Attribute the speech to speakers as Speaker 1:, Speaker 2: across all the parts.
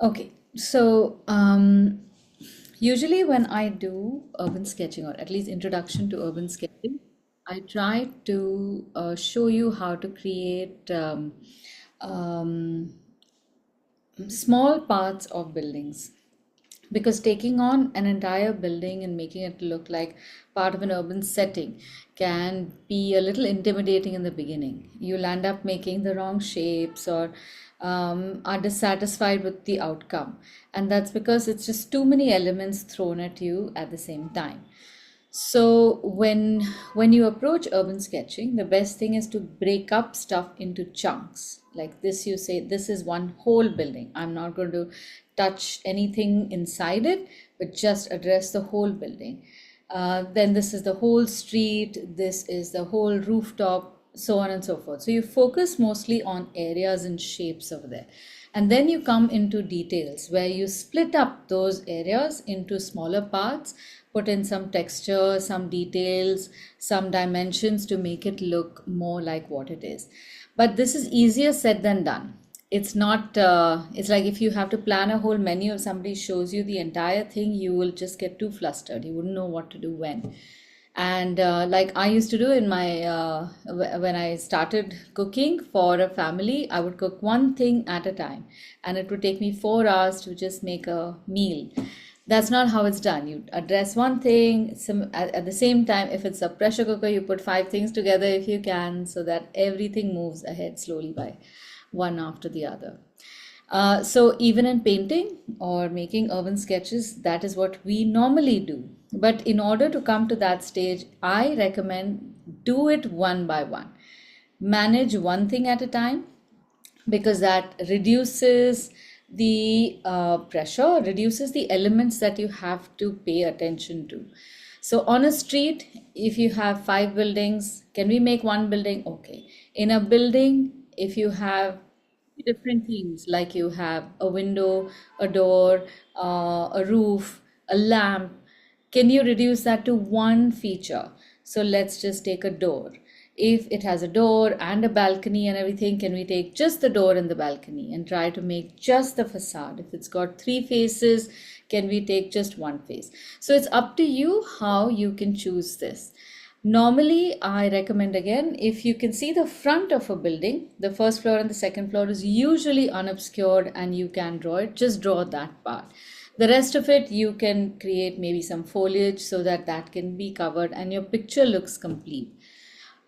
Speaker 1: Okay, so usually when I do urban sketching, or at least introduction to urban sketching, I try to show you how to create um, small parts of buildings, because taking on an entire building and making it look like part of an urban setting can be a little intimidating in the beginning. You'll end up making the wrong shapes, or are dissatisfied with the outcome, and that's because it's just too many elements thrown at you at the same time. So when you approach urban sketching, the best thing is to break up stuff into chunks. Like this, you say this is one whole building. I'm not going to touch anything inside it, but just address the whole building. Then this is the whole street. This is the whole rooftop, so on and so forth. So you focus mostly on areas and shapes over there. And then you come into details where you split up those areas into smaller parts, put in some texture, some details, some dimensions to make it look more like what it is. But this is easier said than done. It's not, it's like if you have to plan a whole menu, if somebody shows you the entire thing, you will just get too flustered. You wouldn't know what to do when. And like I used to do in my when I started cooking for a family, I would cook one thing at a time, and it would take me 4 hours to just make a meal. That's not how it's done. You address one thing at the same time. If it's a pressure cooker, you put five things together if you can, so that everything moves ahead slowly by one after the other. So even in painting or making urban sketches, that is what we normally do. But in order to come to that stage, I recommend do it one by one. Manage one thing at a time, because that reduces the pressure, reduces the elements that you have to pay attention to. So on a street, if you have five buildings, can we make one building? Okay. In a building, if you have different themes, like you have a window, a door, a roof, a lamp, can you reduce that to one feature? So let's just take a door. If it has a door and a balcony and everything, can we take just the door and the balcony and try to make just the facade? If it's got three faces, can we take just one face? So it's up to you how you can choose this. Normally, I recommend, again, if you can see the front of a building, the first floor and the second floor is usually unobscured and you can draw it, just draw that part. The rest of it, you can create maybe some foliage so that that can be covered and your picture looks complete.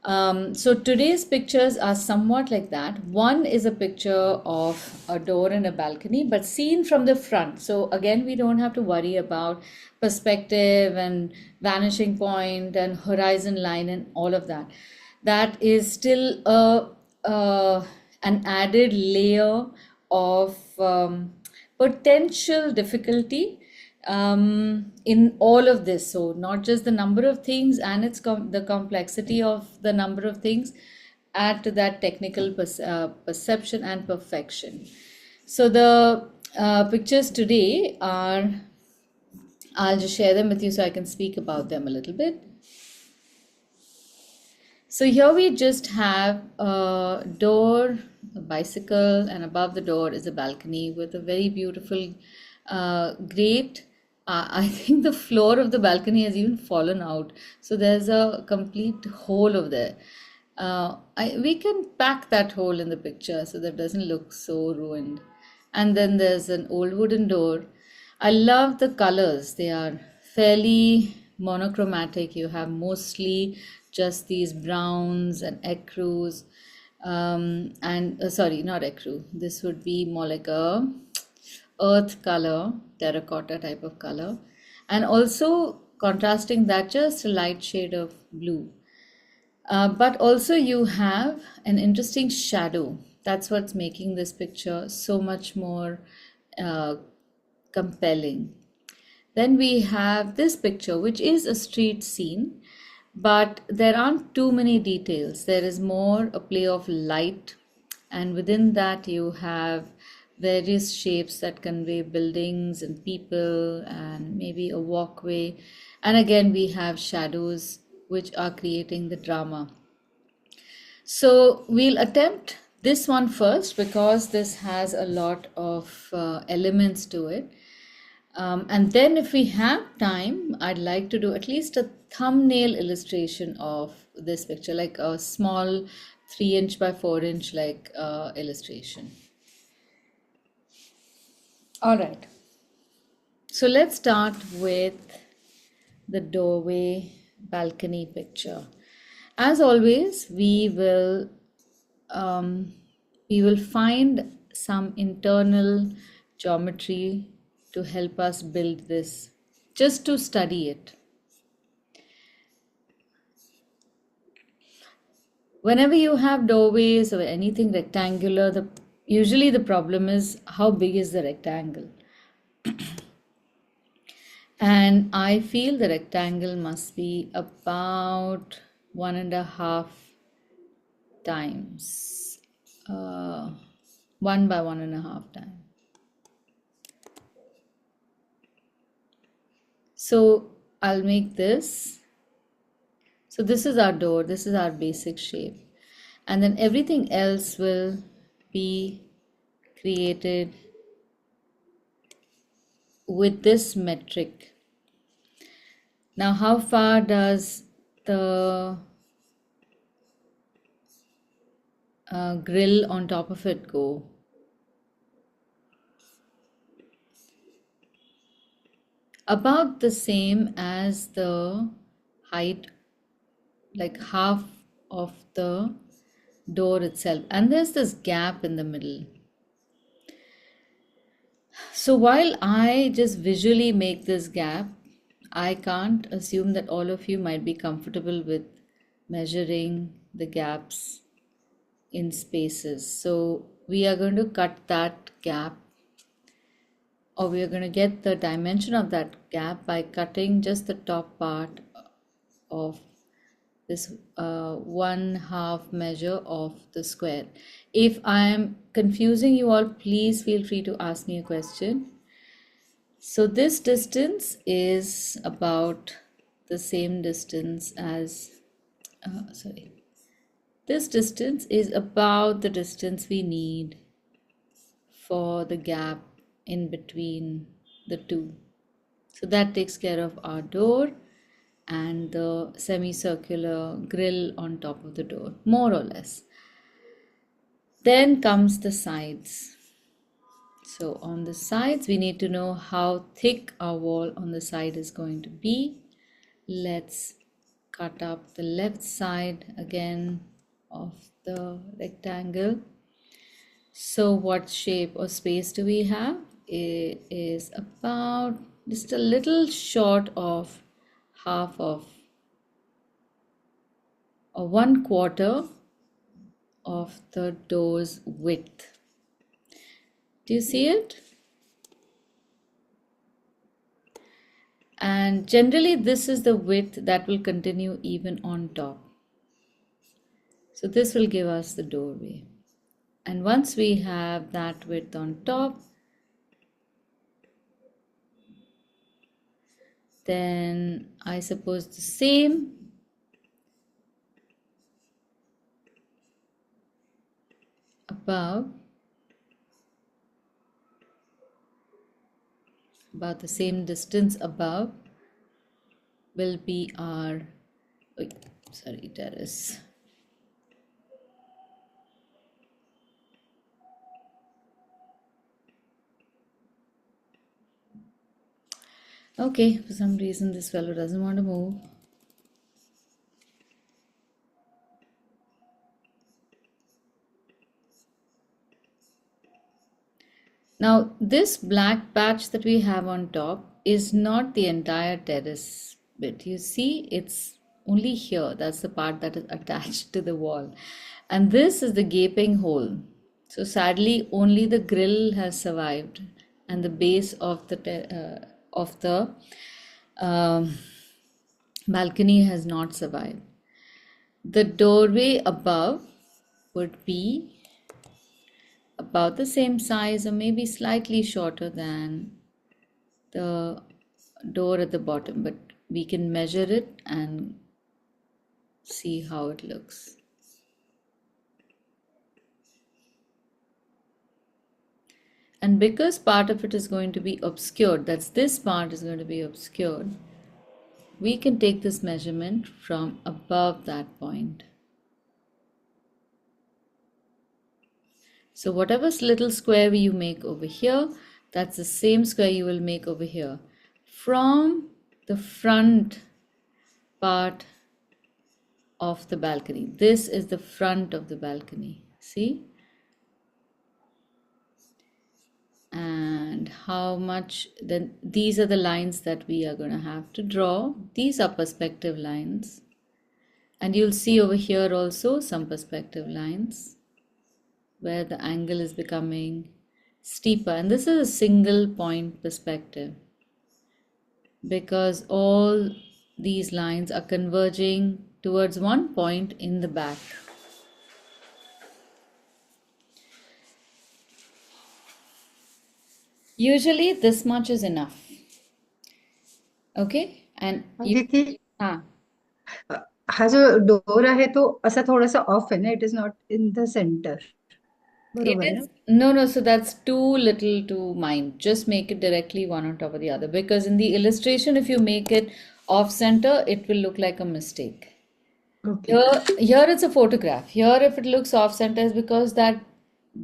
Speaker 1: So today's pictures are somewhat like that. One is a picture of a door and a balcony, but seen from the front. So again, we don't have to worry about perspective and vanishing point and horizon line and all of that. That is still an added layer of potential difficulty in all of this. So not just the number of things and the complexity of the number of things, add to that technical perception and perfection. So the pictures today are, I'll just share them with you so I can speak about them a little bit. So here we just have a door, a bicycle, and above the door is a balcony with a very beautiful grate. I think the floor of the balcony has even fallen out. So there's a complete hole over there. We can pack that hole in the picture so that it doesn't look so ruined. And then there's an old wooden door. I love the colors. They are fairly monochromatic. You have mostly just these browns and ecru's. And sorry, not ecru. This would be more like a earth color, terracotta type of color, and also contrasting that, just a light shade of blue. But also you have an interesting shadow. That's what's making this picture so much more uh, compelling. Then we have this picture, which is a street scene, but there aren't too many details. There is more a play of light, and within that you have various shapes that convey buildings and people and maybe a walkway. And again, we have shadows which are creating the drama. So we'll attempt this one first because this has a lot of elements to it. And then, if we have time, I'd like to do at least a thumbnail illustration of this picture, like a small 3 inch by 4 inch illustration. All right. So let's start with the doorway balcony picture. As always, we will find some internal geometry to help us build this, just to study it. Whenever you have doorways or anything rectangular, usually the problem is how big is the rectangle. And I feel the rectangle must be about 1.5 times, 1 by 1.5 times. So I'll make this. So this is our door, this is our basic shape. And then everything else will be created with this metric. Now, how far does the grill on top of it go? About the same as the height, like half of the door itself. And there's this gap in the middle. So while I just visually make this gap, I can't assume that all of you might be comfortable with measuring the gaps in spaces. So we are going to cut that gap, or we are going to get the dimension of that gap by cutting just the top part of this 1/2 measure of the square. If I am confusing you all, please feel free to ask me a question. So this distance is about the same distance as, this distance is about the distance we need for the gap in between the two. So that takes care of our door and the semicircular grill on top of the door, more or less. Then comes the sides. So on the sides, we need to know how thick our wall on the side is going to be. Let's cut up the left side again of the rectangle. So what shape or space do we have? It is about just a little short of half of, or 1/4 of the door's width. Do you see it? And generally this is the width that will continue even on top. So this will give us the doorway. And once we have that width on top, then I suppose the same above, about the same distance above will be our terrace. Okay, for some reason this fellow doesn't want to move. Now this black patch that we have on top is not the entire terrace bit. You see, it's only here. That's the part that is attached to the wall. And this is the gaping hole. So sadly, only the grill has survived, and the base of the balcony has not survived. The doorway above would be about the same size or maybe slightly shorter than the door at the bottom, but we can measure it and see how it looks. And because part of it is going to be obscured, that's this part is going to be obscured, we can take this measurement from above that point. So whatever little square you make over here, that's the same square you will make over here. From the front part of the balcony. This is the front of the balcony. See? And how much, then these are the lines that we are going to have to draw. These are perspective lines. And you'll see over here also some perspective lines where the angle is becoming steeper. And this is a single point perspective because all these lines are converging towards one point in the back. Usually this much is enough. Okay? And you,
Speaker 2: Aditi,
Speaker 1: ah,
Speaker 2: हा जो door आहे तो असा थोडासा of आहे ना, it is not in the centre.
Speaker 1: it
Speaker 2: बरोबर ना?
Speaker 1: is no, so that's too little to mind. Just make it directly one on top of the other because in the illustration, if you make it off center, it will look like a mistake.
Speaker 2: Okay.
Speaker 1: Here it's a photograph. Here, if it looks off center, is because that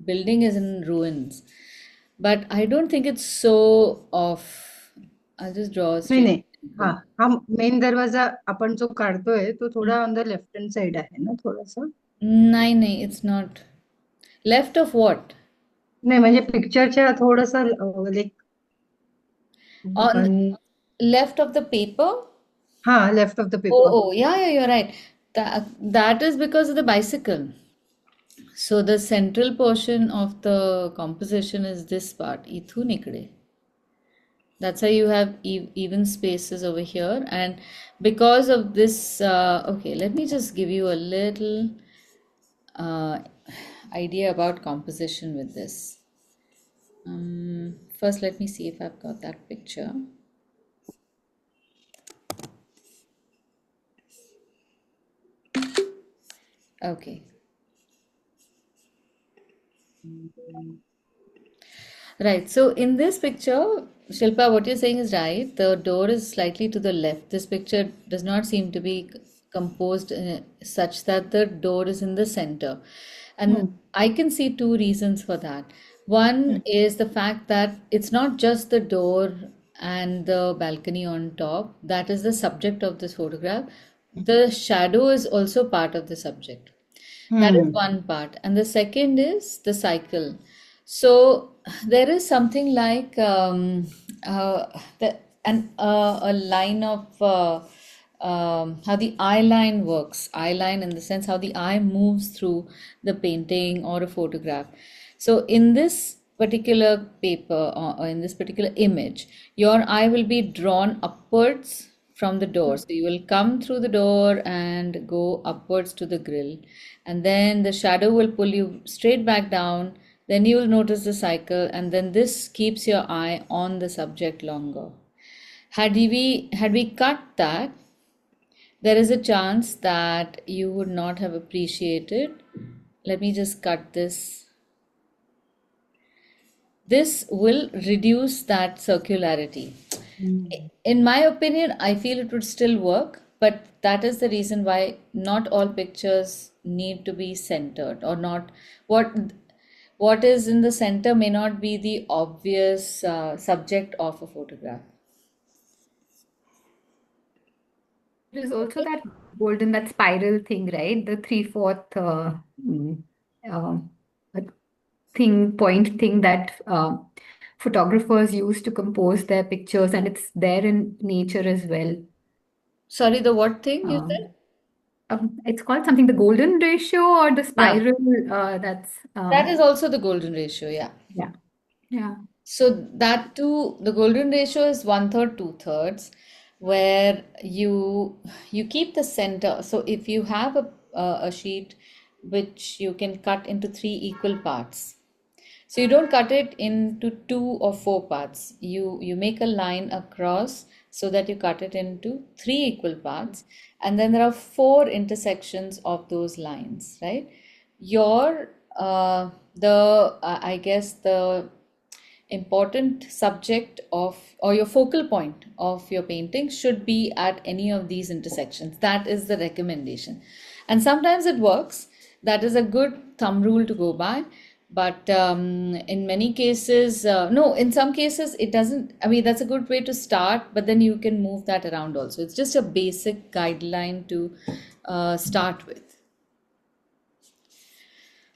Speaker 1: building is in ruins. But I don't think it's so off. I'll just draw a
Speaker 2: नाही
Speaker 1: straight
Speaker 2: नाही. हा
Speaker 1: example.
Speaker 2: हा main दरवाजा आपण जो काढतोय तो थोडा on the left hand side आहे ना थोडासा.
Speaker 1: No, it's not. Left of what?
Speaker 2: नाही म्हणजे पिक्चरच्या थोडंसं like
Speaker 1: On
Speaker 2: one.
Speaker 1: left of the paper?
Speaker 2: हा, left of the
Speaker 1: Oh,
Speaker 2: paper.
Speaker 1: yeah, you're right. That is because of the bicycle. So the central portion of the composition is this part, इथून इकडे. That's how you have even spaces over here. And because of this, okay, let me just give you a little uh, idea about composition with this. First, let me see if I've got that picture. Okay. Right. So in this picture, Shilpa, what you're saying is right. The door is slightly to the left. This picture does not seem to be composed such that the door is in the center. And I can see two reasons for that. One is the fact that it's not just the door and the balcony on top that is the subject of this photograph. The shadow is also part of the subject. That is one part. And the second is the cycle. So there is something like a line of how the eye line works. Eye line in the sense how the eye moves through the painting or a photograph. So in this particular paper or in this particular image, your eye will be drawn upwards from the door. So you will come through the door and go upwards to the grill, and then the shadow will pull you straight back down. Then you will notice the cycle, and then this keeps your eye on the subject longer. Had we cut that, there is a chance that you would not have appreciated. Let me just cut this. This will reduce that circularity. In my opinion, I feel it would still work, but that is the reason why not all pictures need to be centered or not. What is in the center may not be the obvious subject of a photograph.
Speaker 3: There's also that golden, that spiral thing, right? The three-fourth mm, uh, uh, point thing that photographers use to compose their pictures, and it's there in nature as well.
Speaker 1: Sorry, the what thing you
Speaker 3: Um,
Speaker 1: said?
Speaker 3: it's called something, the golden ratio or the
Speaker 1: Yeah,
Speaker 3: spiral. That's
Speaker 1: that is also the golden ratio. Yeah.
Speaker 3: yeah, yeah.
Speaker 1: So that too, the golden ratio is one third, two thirds, where you keep the center. So if you have a sheet which you can cut into three equal parts, so you don't cut it into two or four parts. You make a line across so that you cut it into three equal parts, and then there are four intersections of those lines, right? Your the I guess important subject of, or your focal point of your painting should be at any of these intersections. That is the recommendation. And sometimes it works. That is a good thumb rule to go by. But in many cases, no, in some cases it doesn't. I mean, that's a good way to start, but then you can move that around also. It's just a basic guideline to start with.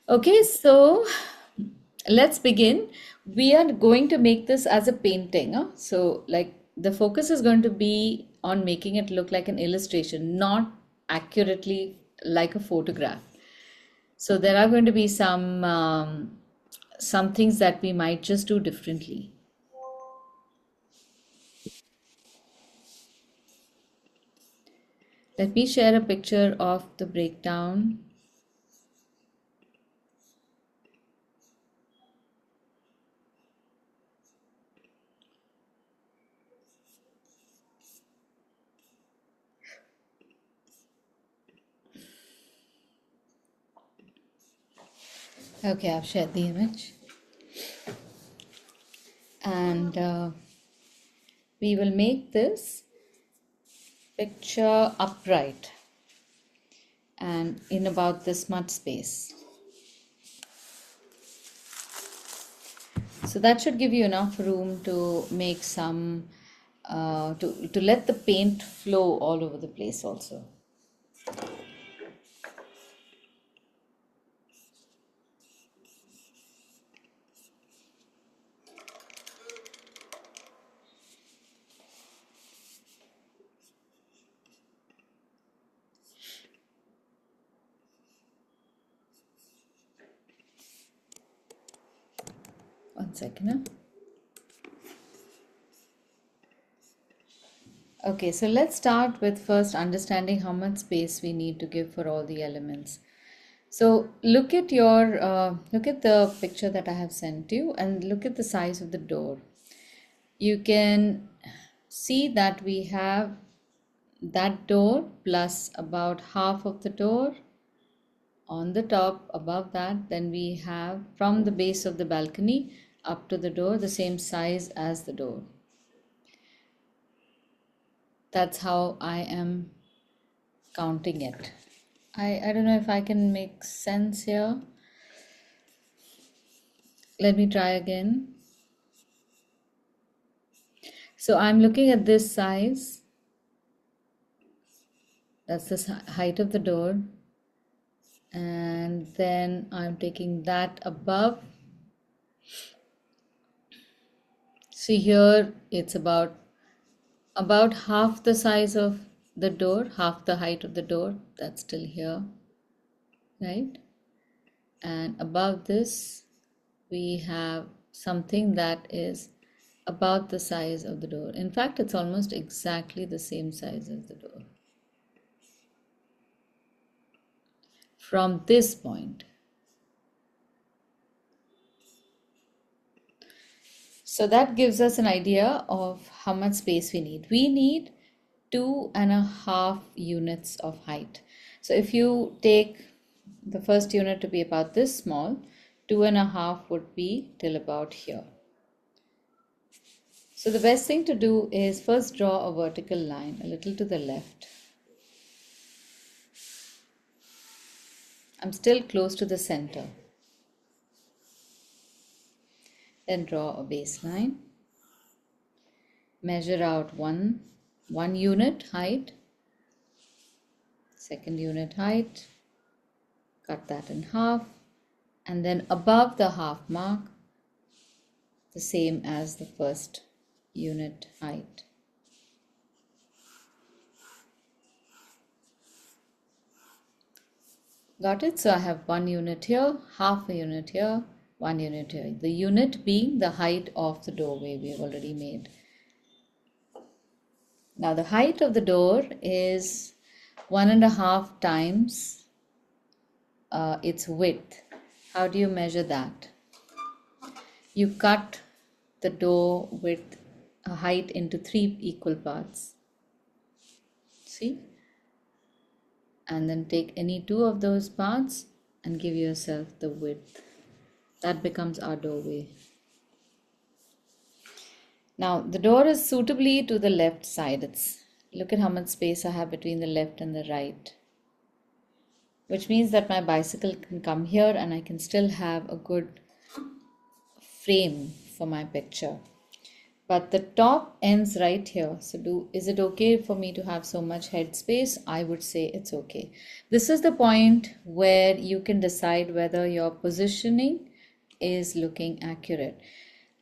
Speaker 1: Okay, so let's begin. We are going to make this as a painting. So, like, the focus is going to be on making it look like an illustration, not accurately like a photograph. So, there are going to be some things that we might just do differently. Let me share a picture of the breakdown. Okay, I've shared the image. And we will make this picture upright and in about this much space. So that should give you enough room to make some, to let the paint flow all over the place also. One second. Okay, so let's start with first understanding how much space we need to give for all the elements. So look at the picture that I have sent you and look at the size of the door. You can see that we have that door plus about half of the door on the top above that. Then we have from the base of the balcony up to the door the same size as the door. That's how I am counting it. I don't know if I can make sense here. Let me try again. So I'm looking at this size. That's the height of the door. And then I'm taking that above. See here, it's about half the size of the door, half the height of the door. That's still here, right? And above this, we have something that is about the size of the door. In fact, it's almost exactly the same size as the door. From this point. So that gives us an idea of how much space we need. We need 2.5 units of height. So if you take the first unit to be about this small, 2.5 would be till about here. So the best thing to do is first draw a vertical line a little to the left. I'm still close to the center. Then draw a baseline. Measure out one unit height, second unit height, cut that in half, and then above the half mark, the same as the first unit height. Got it? So I have 1 unit here, half a unit here, 1 unit here. The unit being the height of the doorway we have already made. Now the height of the door is 1.5 times its width. How do you measure that? You cut the door width height into 3 equal parts. See? And then take any 2 of those parts and give yourself the width. That becomes our doorway. Now the door is suitably to the left side. Look at how much space I have between the left and the right, which means that my bicycle can come here and I can still have a good frame for my picture. But the top ends right here. So is it okay for me to have so much headspace? I would say it's okay. This is the point where you can decide whether your positioning is looking accurate.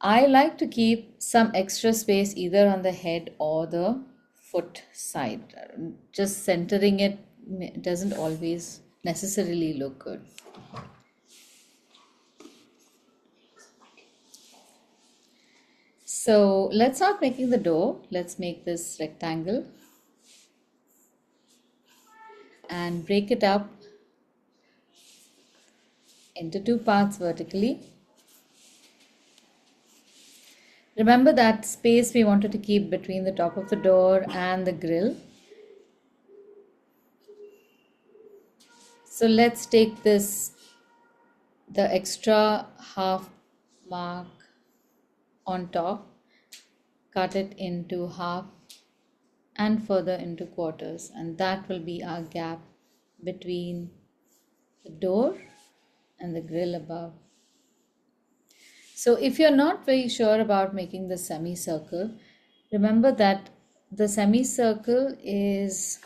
Speaker 1: I like to keep some extra space either on the head or the foot side. Just centering it doesn't always necessarily look good. So let's start making the door. Let's make this rectangle and break it up into two parts vertically. Remember that space we wanted to keep between the top of the door and the grill. So let's take the extra half mark on top, cut it into half and further into quarters, and that will be our gap between the door and the grill above. So if you're not very sure about making the semicircle, remember that the semicircle is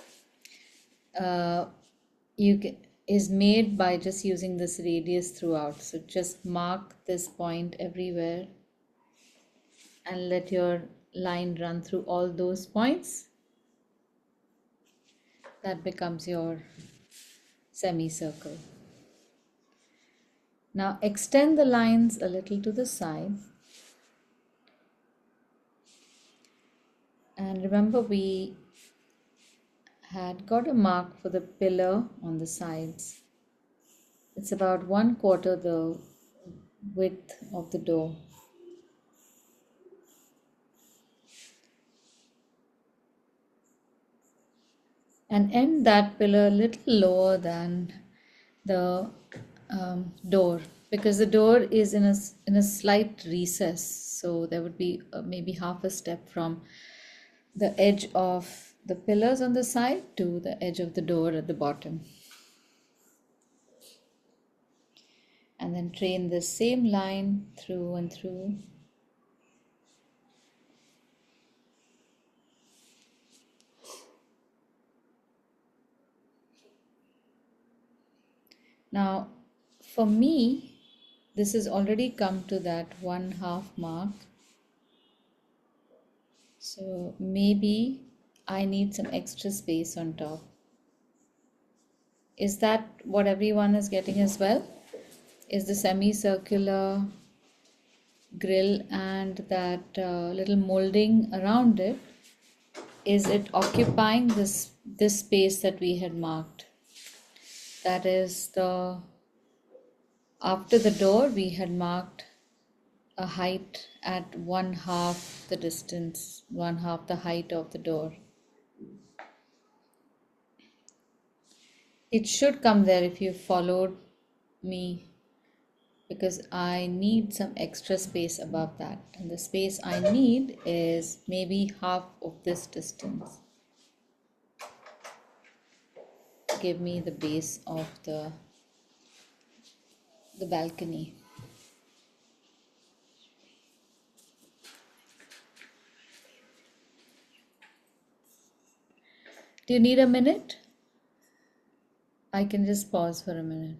Speaker 1: is made by just using this radius throughout. So just mark this point everywhere and let your line run through all those points. That becomes your semicircle. Now extend the lines a little to the side. And remember, we had got a mark for the pillar on the sides. It's about 1/4 the width of the door. And end that pillar a little lower than the door, because the door is in a slight recess, so there would be maybe half a step from the edge of the pillars on the side to the edge of the door at the bottom. And then train the same line through and through. Now for me, this has already come to that 1/2 mark. So maybe I need some extra space on top. Is that what everyone is getting as well? Is the semicircular grill and that little molding around it, is it occupying this space that we had marked? That is after the door we had marked a height at 1/2 the distance, 1/2 the height of the door. It should come there if you followed me, because I need some extra space above that, and the space I need is maybe half of this distance. Give me the base of the balcony. Do you need a minute? I can just pause for a minute.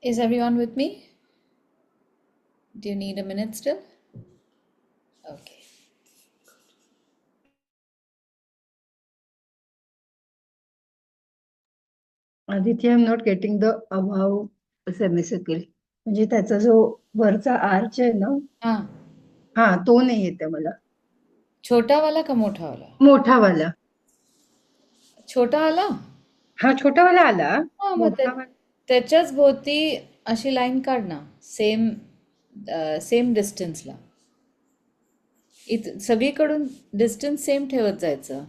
Speaker 1: Is everyone with me? Do you need a minute still? Okay.
Speaker 2: Aditi, I am not getting the अभाव semicircle. म्हणजे त्याचा जो वरचा arch आहे ना,
Speaker 1: हाँ,
Speaker 2: हा तो नाही येते मला.
Speaker 1: छोटा वाला का मोठा वाला?
Speaker 2: मोठा वाला.
Speaker 1: छोटा वाला?
Speaker 2: हा छोटा वाला आला.
Speaker 1: हा, मग
Speaker 2: मोठा वाला
Speaker 1: त्याच्याच भोवती अशी लाईन काढ ना, सेम सेम डिस्टन्सला. सगळीकडून डिस्टन्स सेम ठेवत जायचं.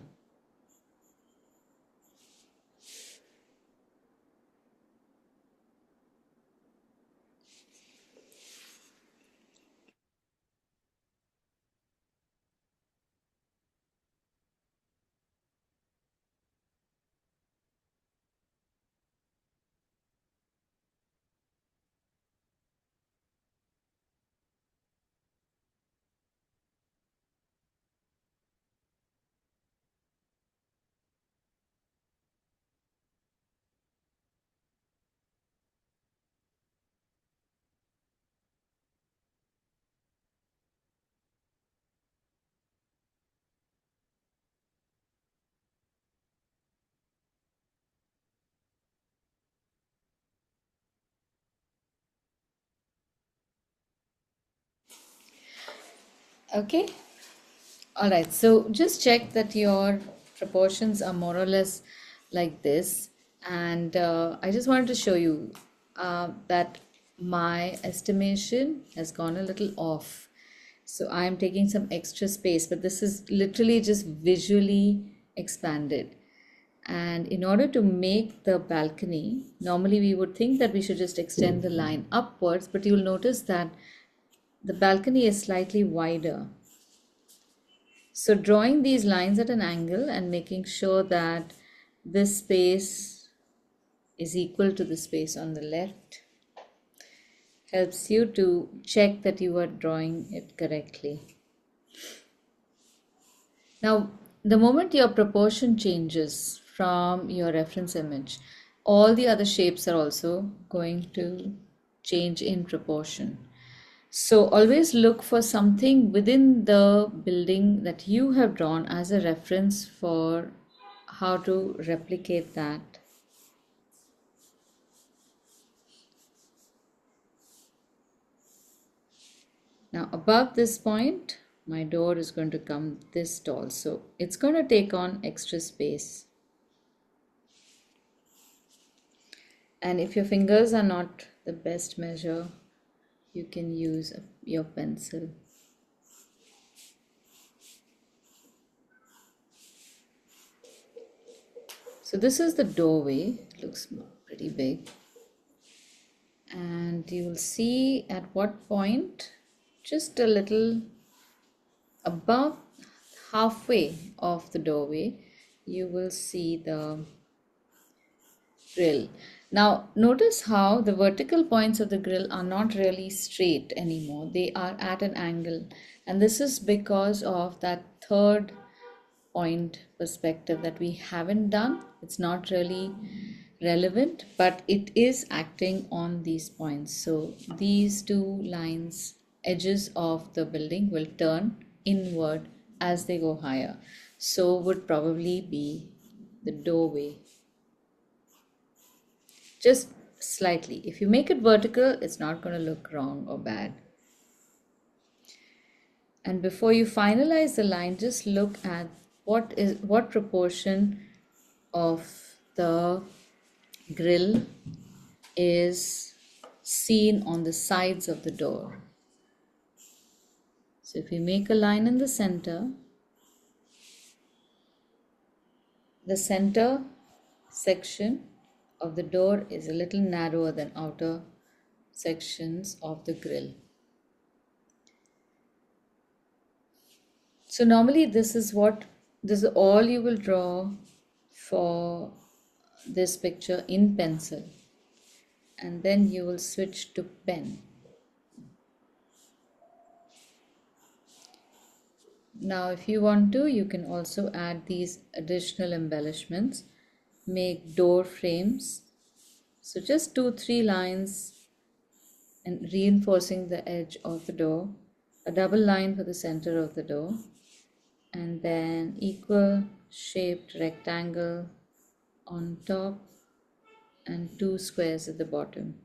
Speaker 1: Okay. All right, so just check that your proportions are more or less like this. And I just wanted to show you that my estimation has gone a little off. So I'm taking some extra space, but this is literally just visually expanded. And in order to make the balcony, normally we would think that we should just extend the line upwards, but you'll notice that the balcony is slightly wider. So drawing these lines at an angle and making sure that this space is equal to the space on the left helps you to check that you are drawing it correctly. Now, the moment your proportion changes from your reference image, all the other shapes are also going to change in proportion. So always look for something within the building that you have drawn as a reference for how to replicate that. Now above this point, my door is going to come this tall, so it's going to take on extra space. And if your fingers are not the best measure, you can use your pencil. So this is the doorway. It looks pretty big. And you will see at what point, just a little above halfway of the doorway, you will see the grill. Now notice how the vertical points of the grill are not really straight anymore. They are at an angle, and this is because of that third point perspective that we haven't done. It's not really relevant, but it is acting on these points. So these two lines, edges of the building, will turn inward as they go higher. So would probably be the doorway, just slightly. If you make it vertical, it's not going to look wrong or bad. And before you finalize the line, just look at what proportion of the grill is seen on the sides of the door. So if we make a line in the center section of the door is a little narrower than outer sections of the grill. So normally this is all you will draw for this picture in pencil, and then you will switch to pen. Now if you want to, you can also add these additional embellishments, make door frames. So just 2-3 lines and reinforcing the edge of the door, a double line for the center of the door, and then equal shaped rectangle on top and two squares at the bottom.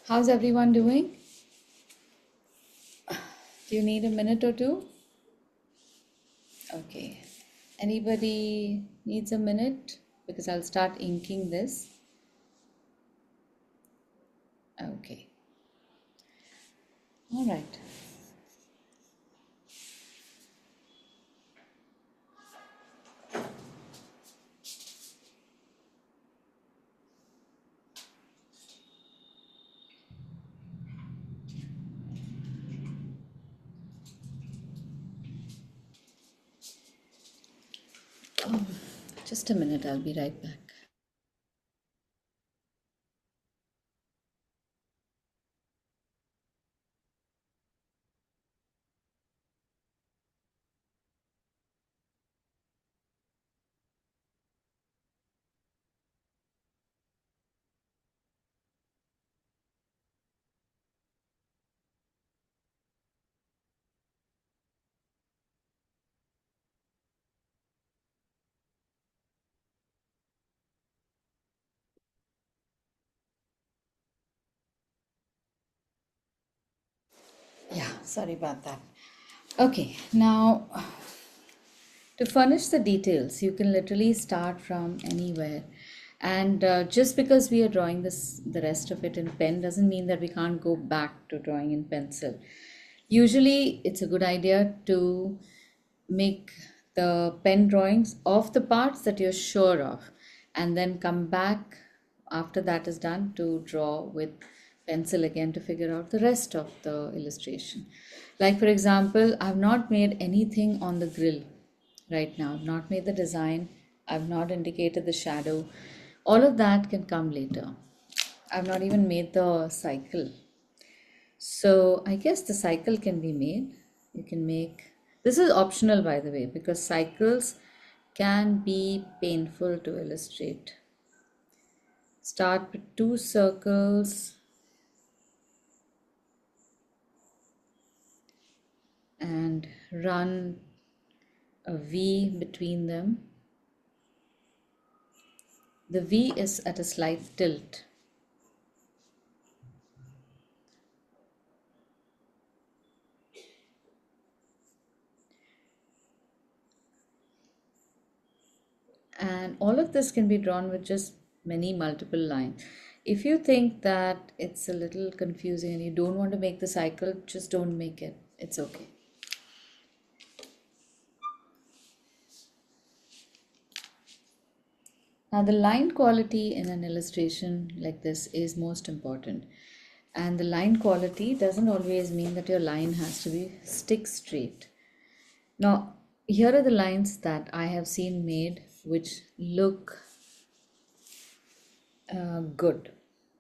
Speaker 1: How's everyone doing? Do you need a minute or two? Okay. Anybody needs a minute? Because I'll start inking this. Okay. All right. Just a minute, I'll be right back. Yeah, sorry about that. Okay, now to furnish the details, you can literally start from anywhere. And just because we are drawing the rest of it in pen doesn't mean that we can't go back to drawing in pencil. Usually, it's a good idea to make the pen drawings of the parts that you're sure of, and then come back after that is done to draw with pencil again to figure out the rest of the illustration. Like, for example, I've not made anything on the grill right now. I've not made the design, I've not indicated the shadow. All of that can come later. I've not even made the cycle. So I guess the cycle can be made. You can make, this is optional by the way, because cycles can be painful to illustrate. Start with two circles and run a V between them. The V is at a slight tilt. And all of this can be drawn with just many multiple lines. If you think that it's a little confusing and you don't want to make the cycle, just don't make it. It's okay. Now, the line quality in an illustration like this is most important. And the line quality doesn't always mean that your line has to be stick straight. Now, here are the lines that I have seen made which look good.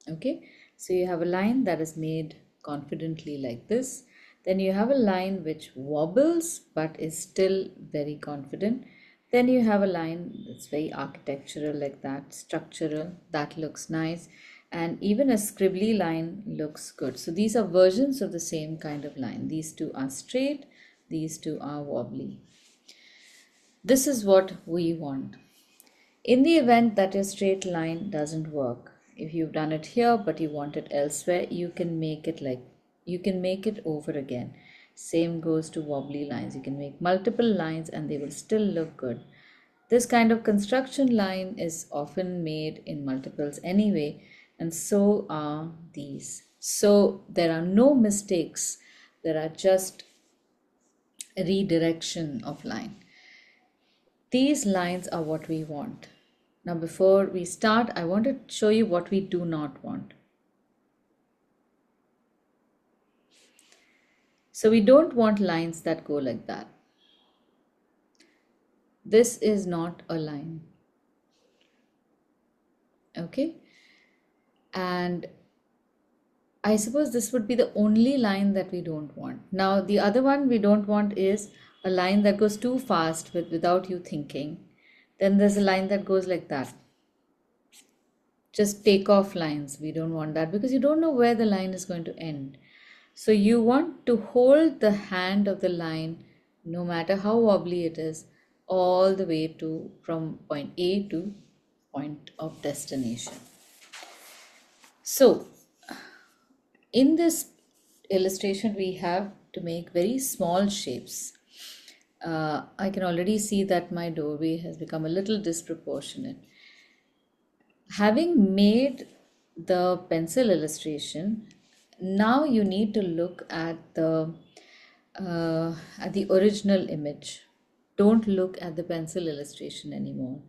Speaker 1: Okay, so you have a line that is made confidently like this. Then you have a line which wobbles but is still very confident. Then you have a line that's very architectural, like that, structural, that looks nice. And even a scribbly line looks good. So these are versions of the same kind of line. These two are straight, these two are wobbly. This is what we want. In the event that your straight line doesn't work, if you've done it here but you want it elsewhere, you can make it over again. Same goes to wobbly lines. You can make multiple lines and they will still look good. This kind of construction line is often made in multiples anyway, and so are these. So there are no mistakes, there are just redirection of line. These lines are what we want. Now, before we start, I want to show you what we do not want. So we don't want lines that go like that. This is not a line. Okay? And I suppose this would be the only line that we don't want. Now, the other one we don't want is a line that goes too fast without you thinking. Then there's a line that goes like that. Just take off lines. We don't want that because you don't know where the line is going to end. So you want to hold the hand of the line, no matter how wobbly it is, all the way to from point A to point of destination. So in this illustration, we have to make very small shapes. I can already see that my doorway has become a little disproportionate. Having made the pencil illustration, now you need to look at the original image. Don't look at the pencil illustration anymore.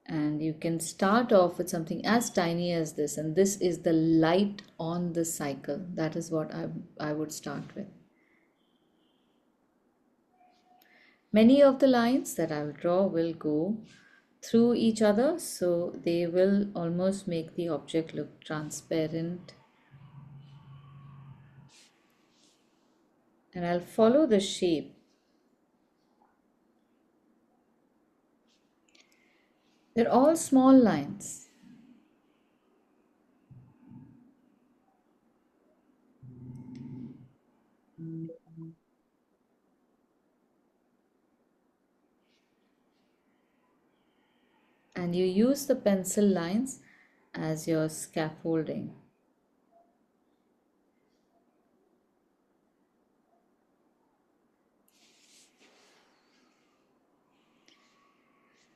Speaker 1: And you can start off with something as tiny as this, and this is the light on the cycle. That is what I would start with. Many of the lines that I will draw will go through each other, so they will almost make the object look transparent. And I'll follow the shape. They're all small lines. And you use the pencil lines as your scaffolding.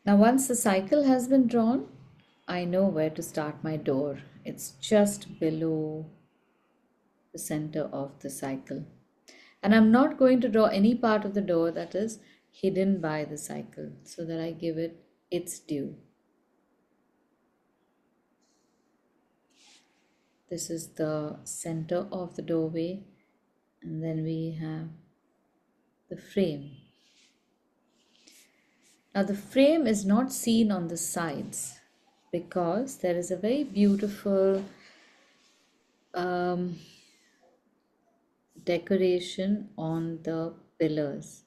Speaker 1: Now, once the cycle has been drawn, I know where to start my door. It's just below the center of the cycle. And I'm not going to draw any part of the door that is hidden by the cycle so that I give it its due. This is the center of the doorway, and then we have the frame. Now the frame is not seen on the sides because there is a very beautiful decoration on the pillars.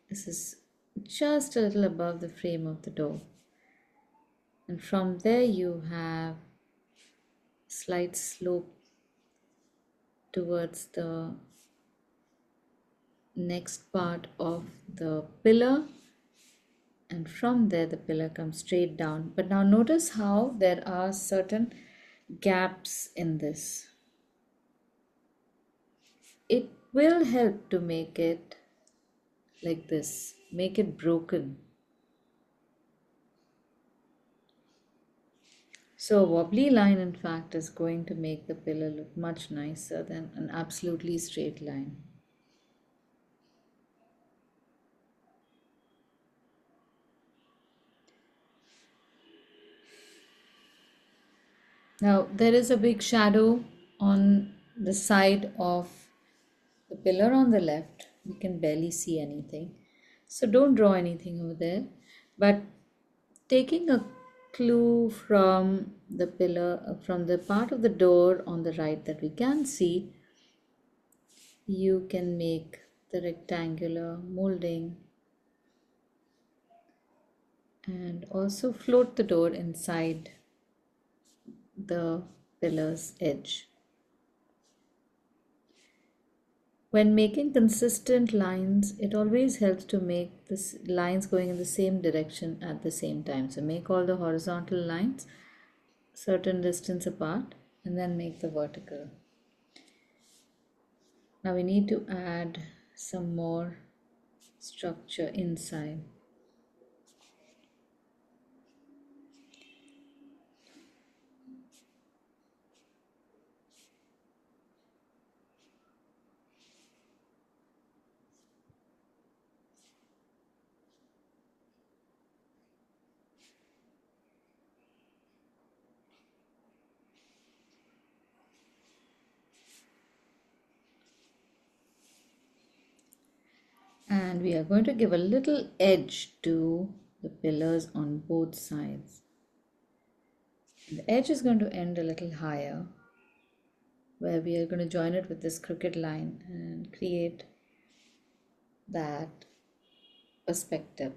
Speaker 1: This is just a little above the frame of the door. And from there you have slight slope towards the next part of the pillar, and from there the pillar comes straight down. But now notice how there are certain gaps in this. It will help to make it like this, make it broken. So a wobbly line, in fact, is going to make the pillar look much nicer than an absolutely straight line. Now there is a big shadow on the side of pillar on the left, we can barely see anything. So don't draw anything over there. But taking a clue from the pillar, from the part of the door on the right that we can see, you can make the rectangular molding and also float the door inside the pillar's edge. When making consistent lines, it always helps to make the lines going in the same direction at the same time. So make all the horizontal lines certain distance apart and then make the vertical. Now we need to add some more structure inside. And we are going to give a little edge to the pillars on both sides. The edge is going to end a little higher, where we are going to join it with this crooked line and create that perspective.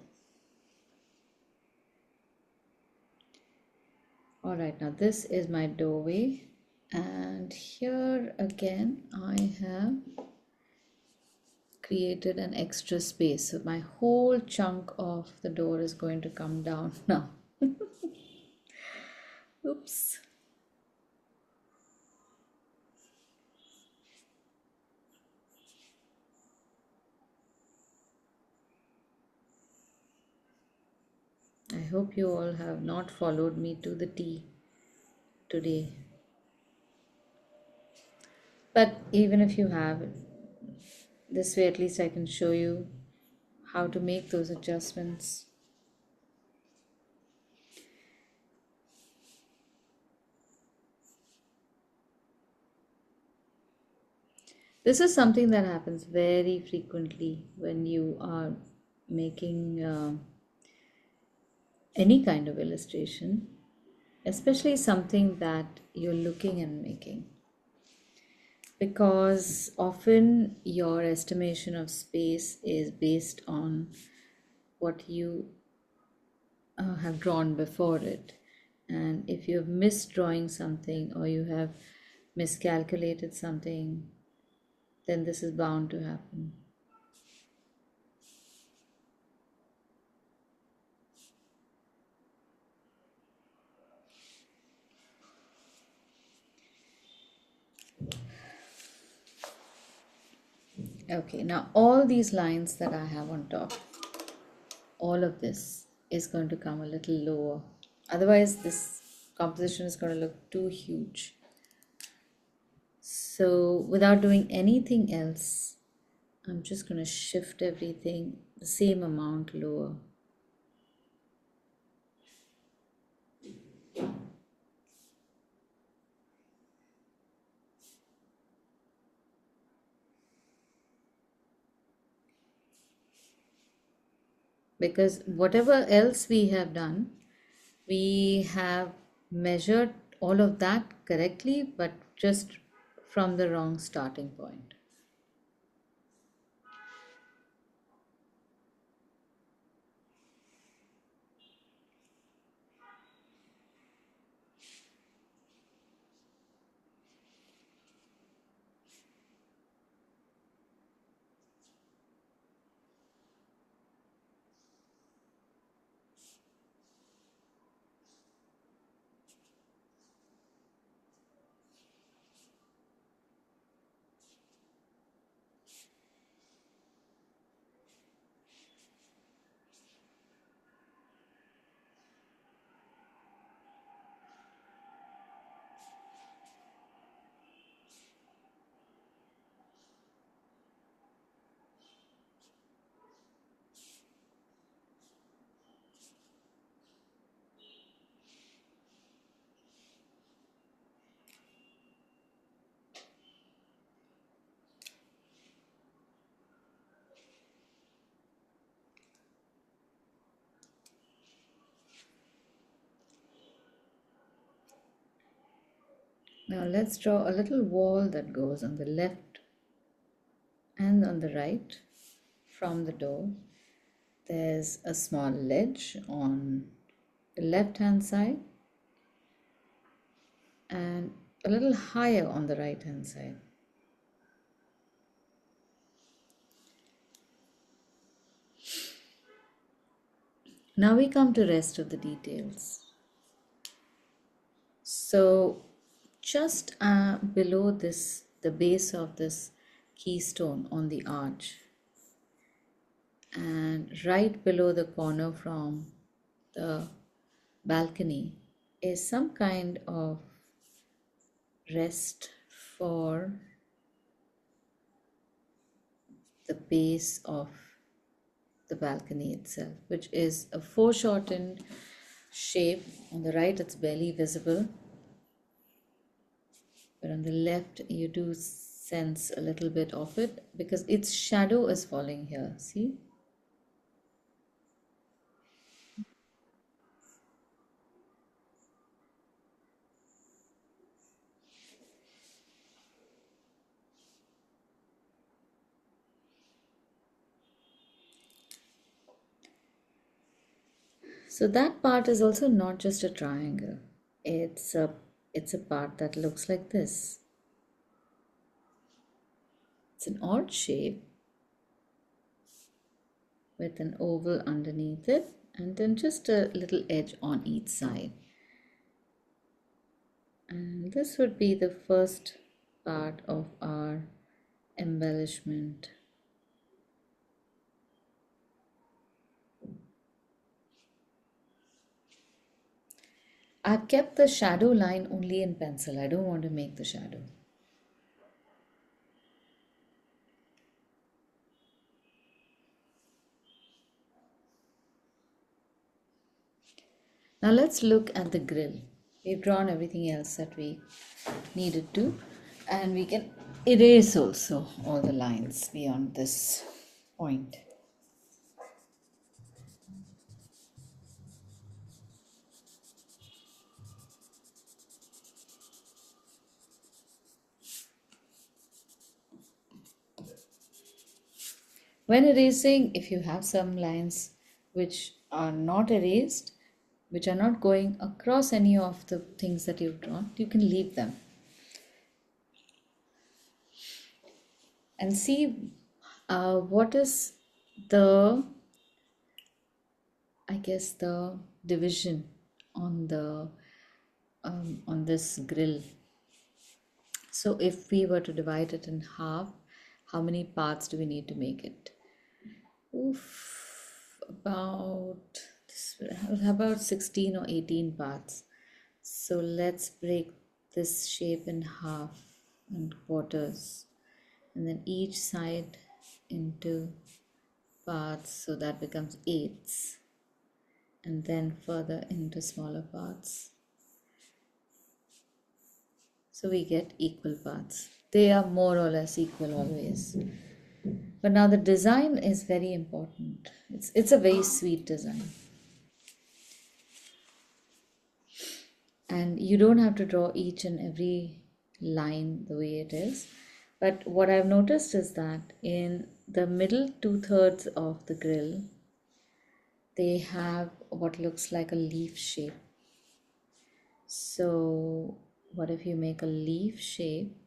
Speaker 1: All right, now this is my doorway, and here again I have created an extra space, so my whole chunk of the door is going to come down now. Oops. I hope you all have not followed me to the T today. But even if you have, this way at least I can show you how to make those adjustments. This is something that happens very frequently when you are making any kind of illustration, especially something that you're looking and making. Because often your estimation of space is based on what you have drawn before it. And if you've missed drawing something or you have miscalculated something, then this is bound to happen. Okay, now all these lines that I have on top, all of this is going to come a little lower. Otherwise, this composition is going to look too huge. So without doing anything else, I'm just going to shift everything the same amount lower. Because whatever else we have done, we have measured all of that correctly, but just from the wrong starting point. Now let's draw a little wall that goes on the left and on the right from the door. There's a small ledge on the left hand side and a little higher on the right hand side. Now we come to rest of the details. So just below this, the base of this keystone on the arch, and right below the corner from the balcony is some kind of rest for the base of the balcony itself, which is a foreshortened shape. On the right it's barely visible, but on the left you do sense a little bit of it because its shadow is falling here, see? So that part is also not just a triangle. It's a part that looks like this. It's an odd shape with an oval underneath it and then just a little edge on each side. And this would be the first part of our embellishment. I've kept the shadow line only in pencil. I don't want to make the shadow. Now let's look at the grill. We've drawn everything else that we needed to, and we can erase also all the lines beyond this point. When erasing, if you have some lines which are not erased, which are not going across any of the things that you've drawn, you can leave them. And see what is the, I guess, the division on the on this grill. So if we were to divide it in half, how many parts do we need to make it? About 16 or 18 parts. So let's break this shape in half and quarters, and then each side into parts, so that becomes eighths, and then further into smaller parts. So we get equal parts. They are more or less equal always. But now the design is very important. It's a very sweet design. And you don't have to draw each and every line the way it is. But what I've noticed is that in the middle 2/3 of the grill, they have what looks like a leaf shape. So what if you make a leaf shape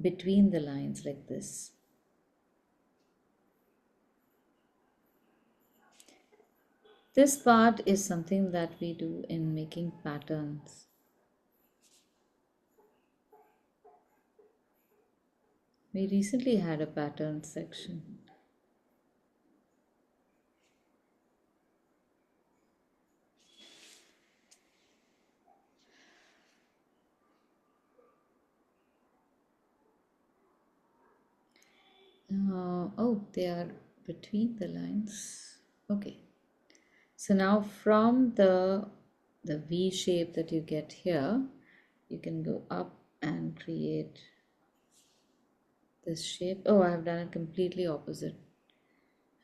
Speaker 1: between the lines like this? This part is something that we do in making patterns. We recently had a pattern section. Oh, they are between the lines. Okay. So now from the V shape that you get here, you can go up and create this shape. Oh, I've done it completely opposite.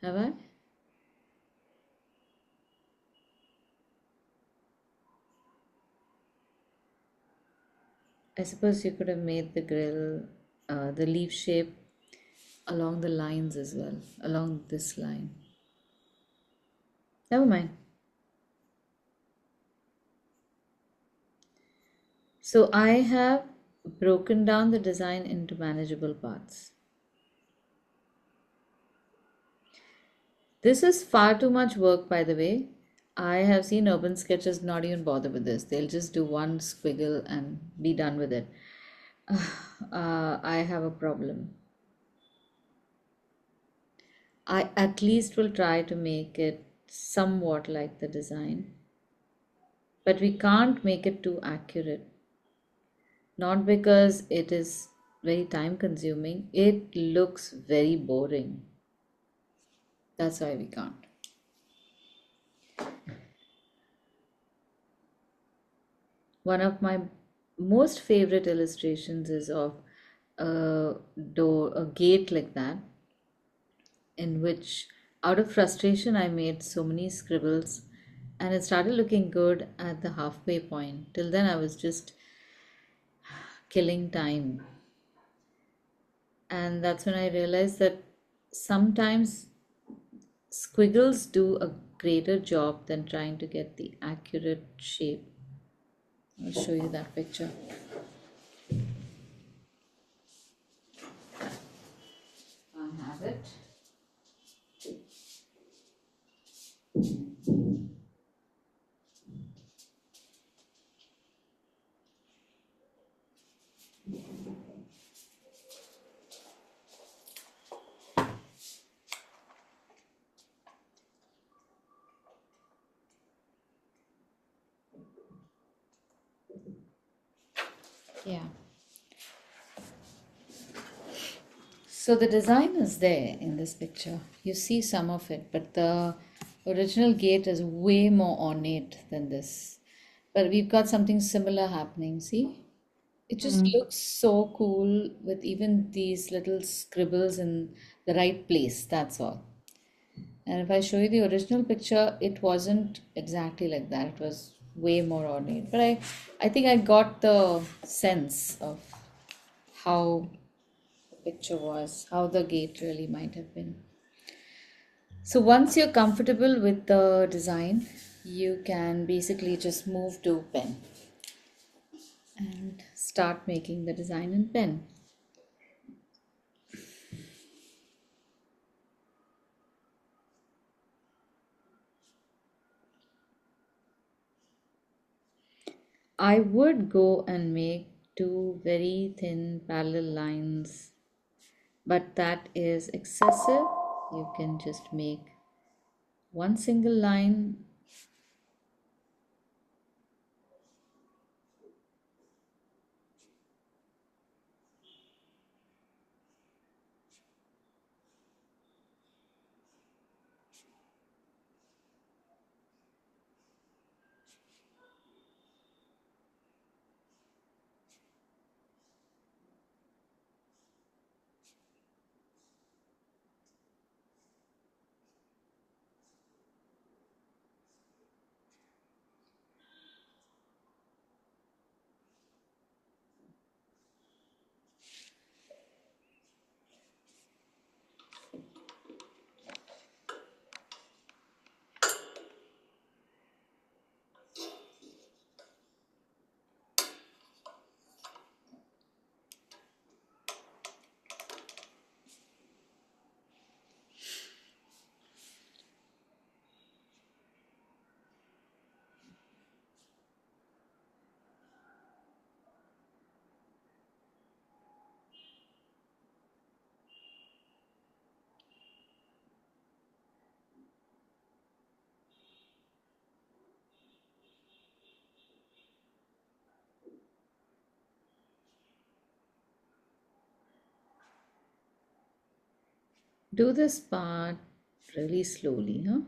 Speaker 1: Have I? I suppose you could have made the grill, the leaf shape along the lines as well, along this line. Never mind. So I have broken down the design into manageable parts. This is far too much work, by the way. I have seen urban sketches not even bother with this. They'll just do one squiggle and be done with it. I have a problem. I at least will try to make it somewhat like the design, but we can't make it too accurate. Not because it is very time consuming, it looks very boring. That's why we can't. One of my most favorite illustrations is of a door, a gate like that, in which out of frustration I made so many scribbles and it started looking good at the halfway point. Till then I was just killing time. And that's when I realized that sometimes squiggles do a greater job than trying to get the accurate shape. I'll show you that picture. I have it. Yeah. So the design is there in this picture. You see some of it, but the original gate is way more ornate than this. But we've got something similar happening. See? It just looks so cool with even these little scribbles in the right place. That's all. And if I show you the original picture, it wasn't exactly like that. It was way more ornate. But I think I got the sense of how the picture was, how the gate really might have been. So once you're comfortable with the design, you can basically just move to pen and start making the design in pen. I would go and make two very thin parallel lines, but that is excessive. You can just make one single line. Do this part really slowly, huh?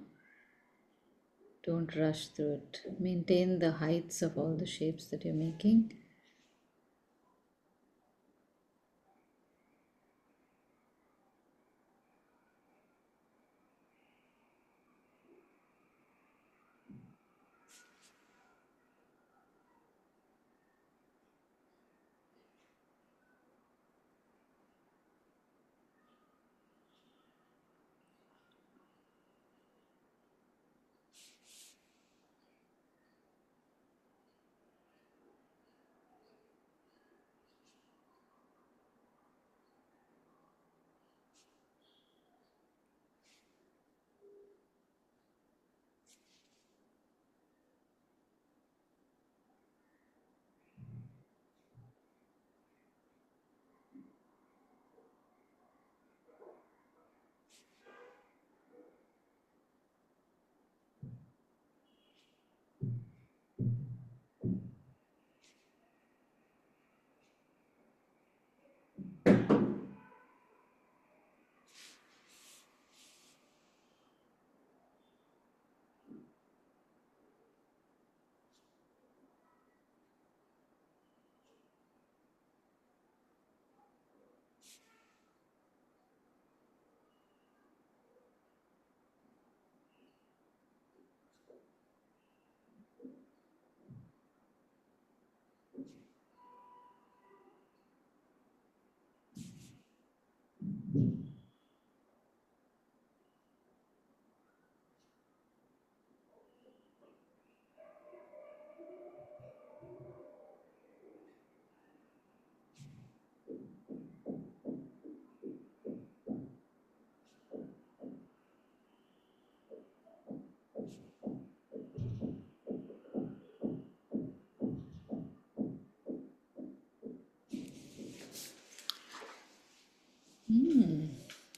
Speaker 1: Don't rush through it. Maintain the heights of all the shapes that you're making.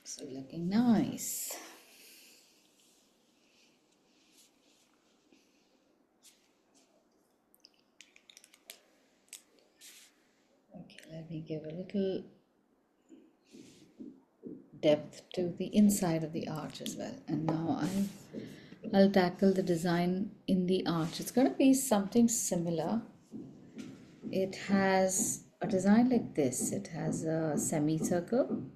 Speaker 1: So looking nice. Okay, let me give a little depth to the inside of the arch as well. And now I'll tackle the design in the arch. It's going to be something similar. It has a design like this. It has a semicircle,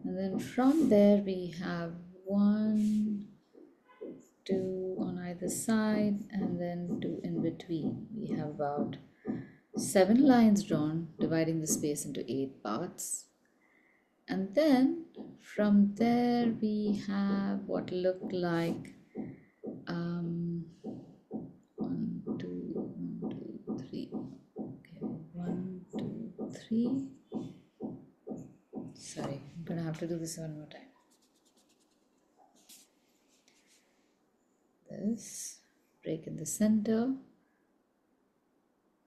Speaker 1: and then from there we have 1, 2 on either side, and then 2 in between. We have about 7 lines drawn, dividing the space into 8 parts. And then from there we have what look like 1, 2, 1, 2, 3. Okay, 1, 2, 3. Sorry, I'm gonna have to do this one more time. This break in the center,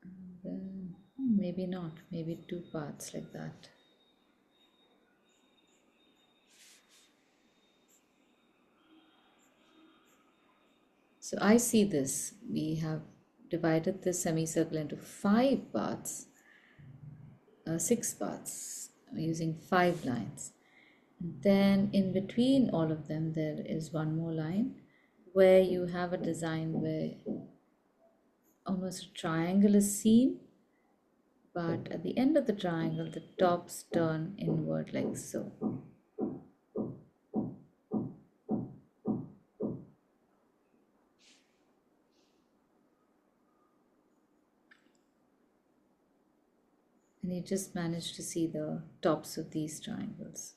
Speaker 1: and then maybe not, maybe 2 parts like that. So I see this. We have divided this semicircle into 5 parts, 6 parts, using 5 lines. And then in between all of them, there is one more line where you have a design where almost a triangle is seen, but at the end of the triangle, the tops turn inward like so. And you just manage to see the tops of these triangles.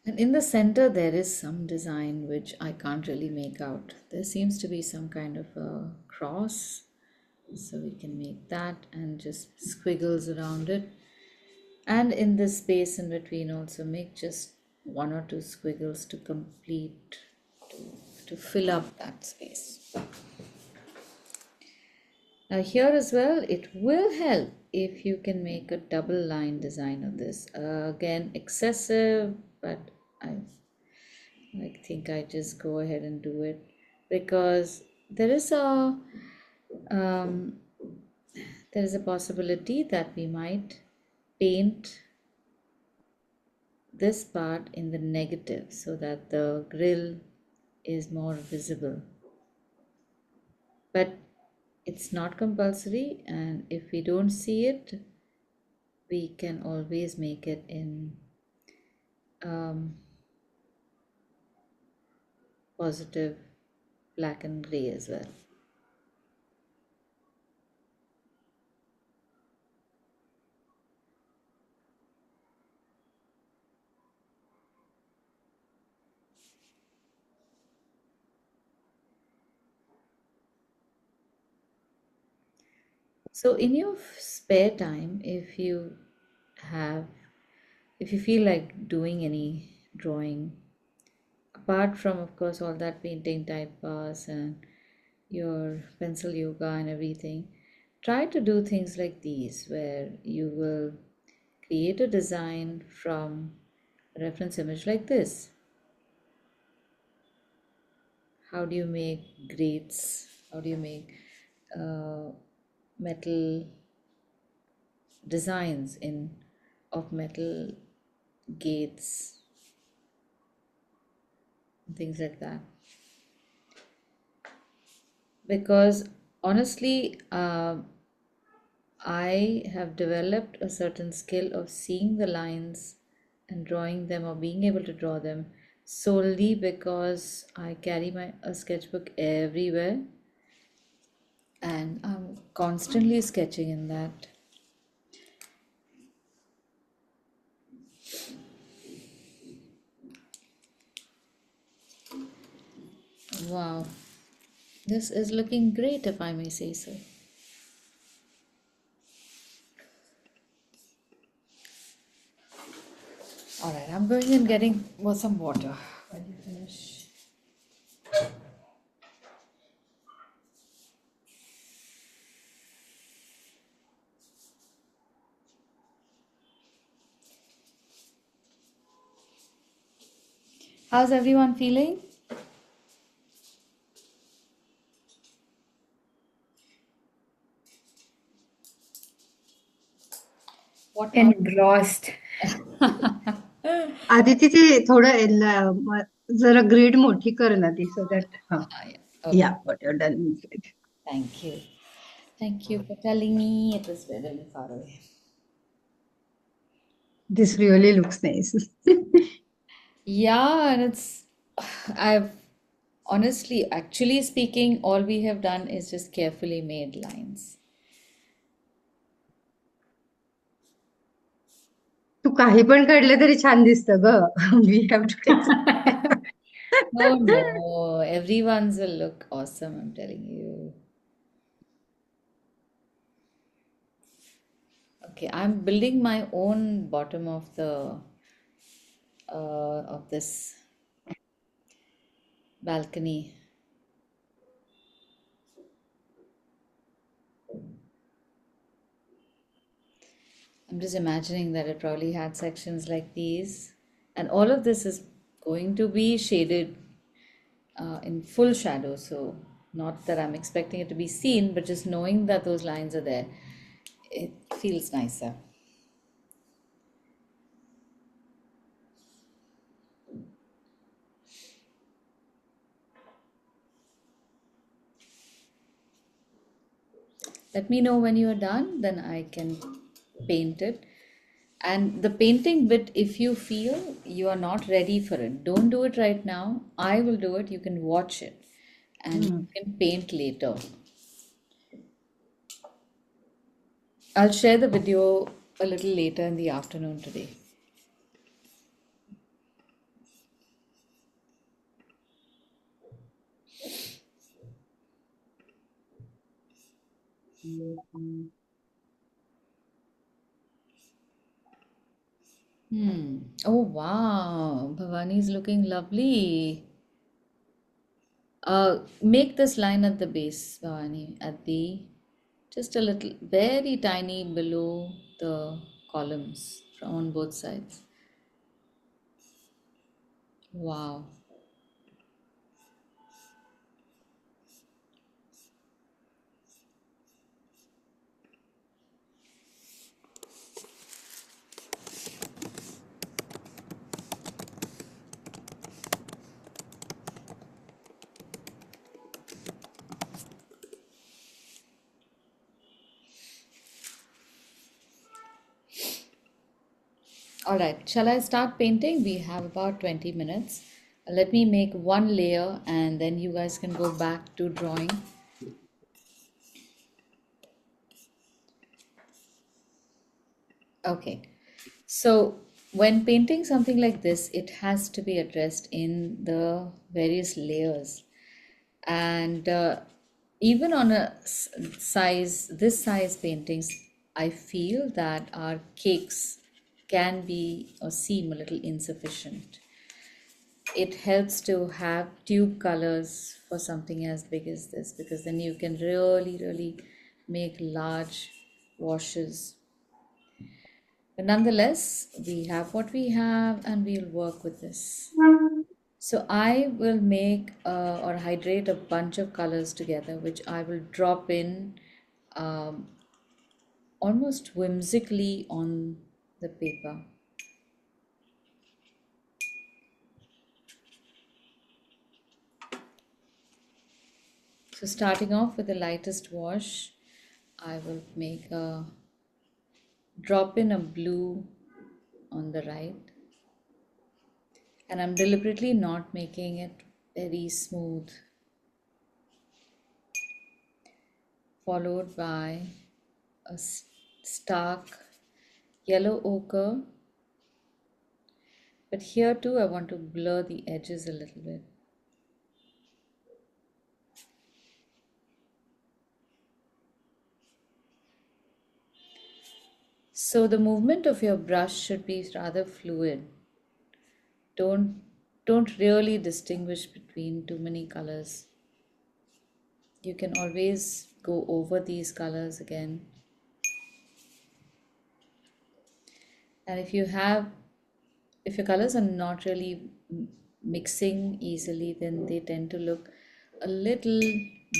Speaker 1: And in the center, there is some design which I can't really make out. There seems to be some kind of a cross. So we can make that and just squiggles around it. And in this space in between, also make just 1 or 2 squiggles to complete, to fill up that space. Now here as well, it will help if you can make a double line design of this. Again, excessive, but I think I just go ahead and do it because there is a possibility that we might paint this part in the negative so that the grill is more visible. But it's not compulsory, and if we don't see it, we can always make it in positive black and gray as well. So in your spare time, if you feel like doing any drawing, apart from of course all that painting, type pass, and your pencil yoga and everything, try to do things like these where you will create a design from a reference image like this. How do you make grates? How do you make metal designs of metal gates, things like that? Because honestly, I have developed a certain skill of seeing the lines and drawing them, or being able to draw them, solely because I carry a sketchbook everywhere and I'm constantly sketching in that. Wow, this is looking great, if I may say so. All right, I'm going and getting some water. When you finish. How's everyone feeling? What not?
Speaker 3: Engrossed.
Speaker 2: Aditi ते थोडं जरा grid मोठी कर ना ती so that
Speaker 1: Yeah. Okay.
Speaker 2: या what your done.
Speaker 1: Thank you. Thank you for telling me it was really far away.
Speaker 2: This really looks nice.
Speaker 1: Yeah, and I've honestly, actually speaking, all we have done is just carefully made lines.
Speaker 2: तू काही पण काढलं तरी छान दिसतं ग. We have to take.
Speaker 1: Oh no, everyone's will look awesome, I'm telling you. Okay, I'm building my own bottom of this balcony. I'm just imagining that it probably had sections like these, and all of this is going to be shaded in full shadow. So, not that I'm expecting it to be seen, but just knowing that those lines are there, it feels nicer. Let me know when you are done, then I can paint it. And the painting bit, if you feel you are not ready for it, don't do it right now. I will do it. You can watch it and you can paint later. I'll share the video a little later in the afternoon today. Oh wow, Bhavani's looking lovely. Make this line at the base, Bhavani, at the just a little, very tiny below the columns from on both sides. Wow. All right, shall I start painting? We have about 20 minutes. Let me make one layer and then you guys can go back to drawing. Okay, so when painting something like this, it has to be addressed in the various layers. And even on this size paintings, I feel that our cakes can be or seem a little insufficient. It helps to have tube colors for something as big as this because then you can really make large washes. But nonetheless, we have what we have and we'll work with this. So I will make or hydrate a bunch of colors together, which I will drop in um, almost whimsically on the paper. So starting off with the lightest wash, I will make a drop in a blue on the right, and I'm deliberately not making it very smooth, followed by a stark yellow ochre, but here too I want to blur the edges a little bit. So the movement of your brush should be rather fluid. Don't don't really distinguish between too many colors. You can always go over these colors again. And if your colors are not really mixing easily, then they tend to look a little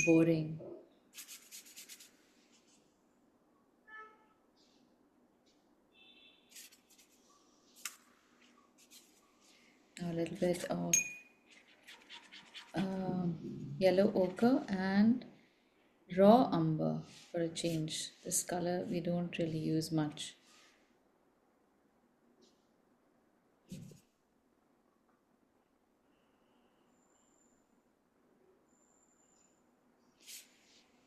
Speaker 1: boring. A little bit of yellow ochre and raw umber for a change. This color we don't really use much.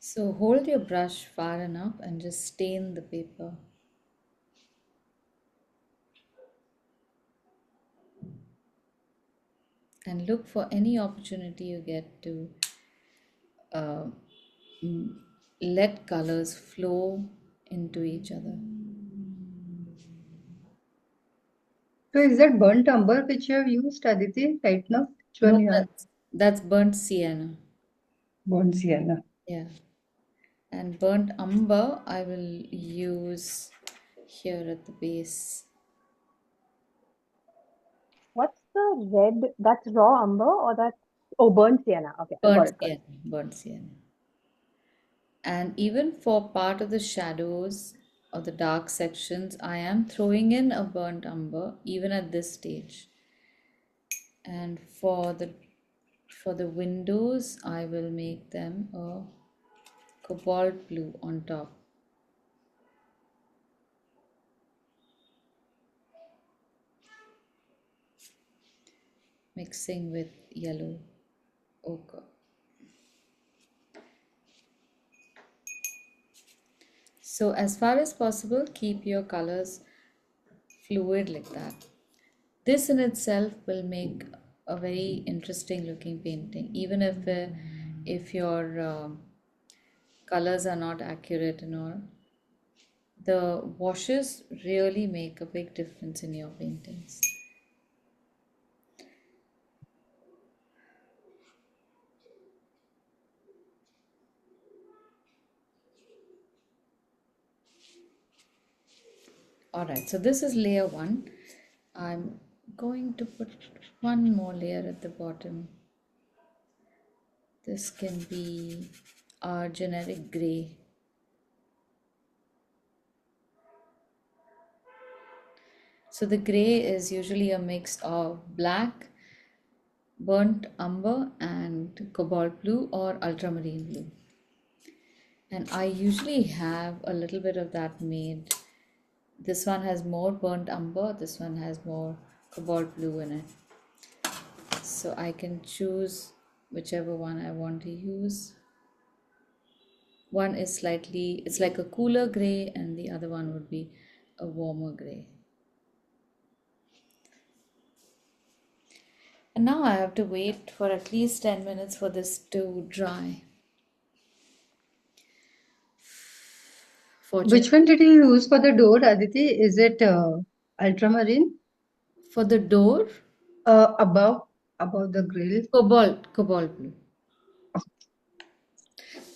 Speaker 1: So hold your brush far enough and just stain the paper. And look for any opportunity you get to uh, mm, let colors flow into each other.
Speaker 2: So is that burnt umber which you have used, Aditi, right now? Which
Speaker 1: No,
Speaker 2: one you have?
Speaker 1: that's burnt sienna.
Speaker 2: Burnt sienna.
Speaker 1: Yeah. And burnt umber I will use here at the base.
Speaker 4: What's the red? That's raw umber or that's burnt sienna. Okay, I got
Speaker 1: Burnt
Speaker 4: it, got it.
Speaker 1: sienna. Burnt sienna. And even for part of the shadows or the dark sections, I am throwing in a burnt umber even at this stage. And for the windows, I will make them a cobalt blue on top, mixing with yellow ochre. So as far as possible, keep your colors fluid like that. This in itself will make a very interesting looking painting, even if your colors are not accurate and all. The washes really make a big difference in your paintings. All right, so this is layer one. I'm going to put one more layer at the bottom. This can be our generic gray. So the gray is usually a mix of black, burnt umber, and cobalt blue or ultramarine blue. And I usually have a little bit of that made. This one has more burnt umber, this one has more cobalt blue in it. So I can choose whichever one I want to use. One is slightly, it's like a cooler gray, and the other one would be a warmer gray. And now I have to wait for at least 10 minutes for this to dry.
Speaker 2: Which
Speaker 1: Fortunately,
Speaker 2: one did you use for the door, Aditi? Is it ultramarine?
Speaker 1: for the door,
Speaker 2: Above the grill.
Speaker 1: cobalt blue.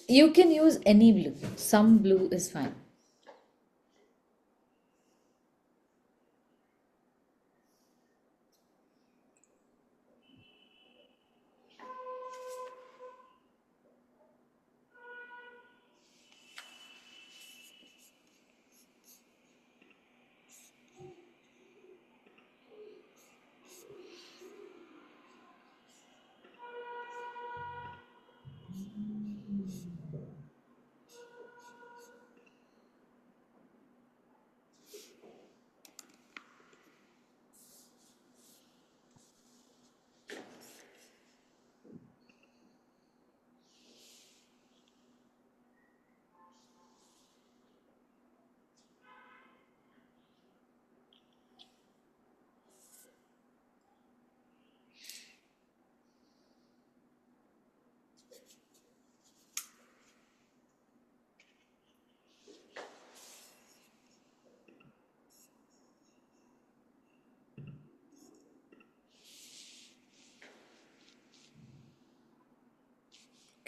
Speaker 1: You can use any blue, some blue is fine.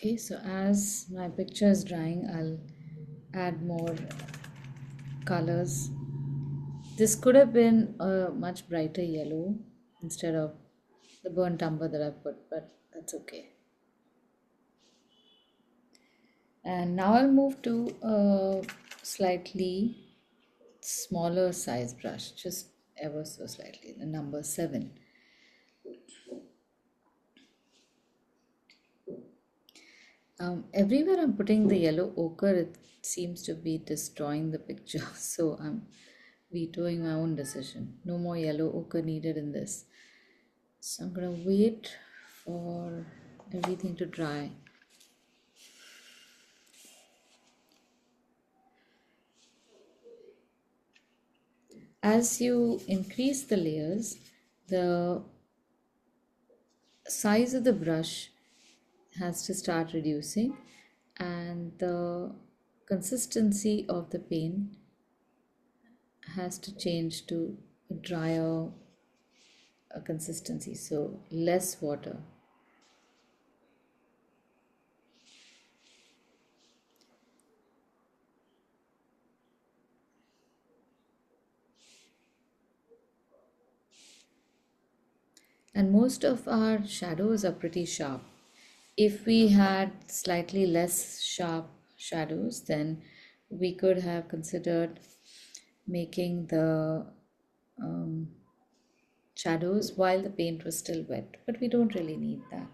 Speaker 1: Okay, so as my picture is drying, I'll add more colors. This could have been a much brighter yellow instead of the burnt umber that I put, but that's okay. And now I'll move to a slightly smaller size brush, just ever so slightly, the number 7. Everywhere I'm putting the yellow ochre, it seems to be destroying the picture. So I'm vetoing my own decision. No more yellow ochre needed in this. So I'm gonna wait for everything to dry. As you increase the layers, the size of the brush has to start reducing and the consistency of the paint has to change to a drier consistency, so less water. And most of our shadows are pretty sharp. If we had slightly less sharp shadows, then we could have considered making the shadows while the paint was still wet, but we don't really need that.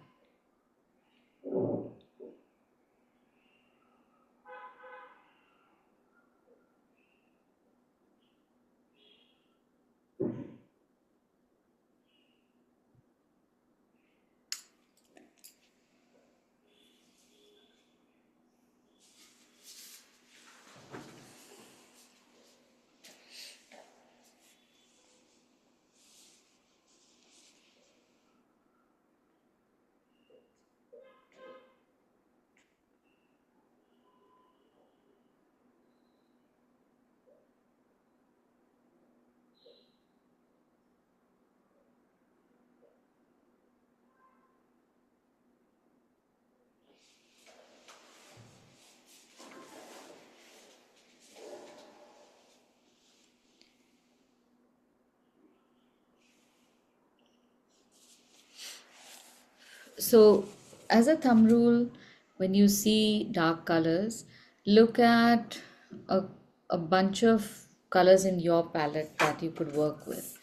Speaker 1: So, as a thumb rule, when you see dark colors, look at a, a bunch of colors in your palette that you could work with.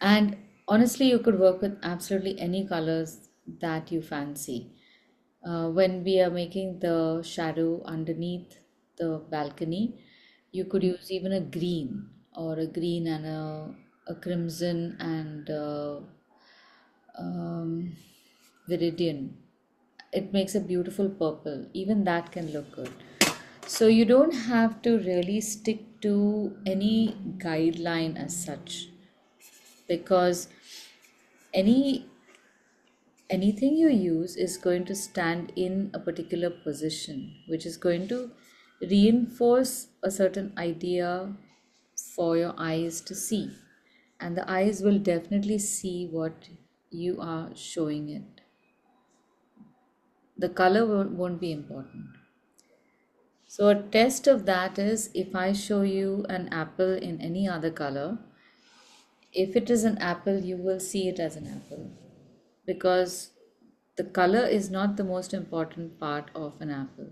Speaker 1: And honestly, you could work with absolutely any colors that you fancy. When we are making the shadow underneath the balcony, you could use even a green or a green and a crimson and um, viridian. It makes a beautiful purple. Even that can look good. So you don't have to really stick to any guideline as such because any anything you use is going to stand in a particular position, which is going to reinforce a certain idea for your eyes to see. And the eyes will definitely see what you are showing it. The color won't be important. So, a test of that is if I show you an apple in any other color, if it is an apple, you will see it as an apple because the color is not the most important part of an apple.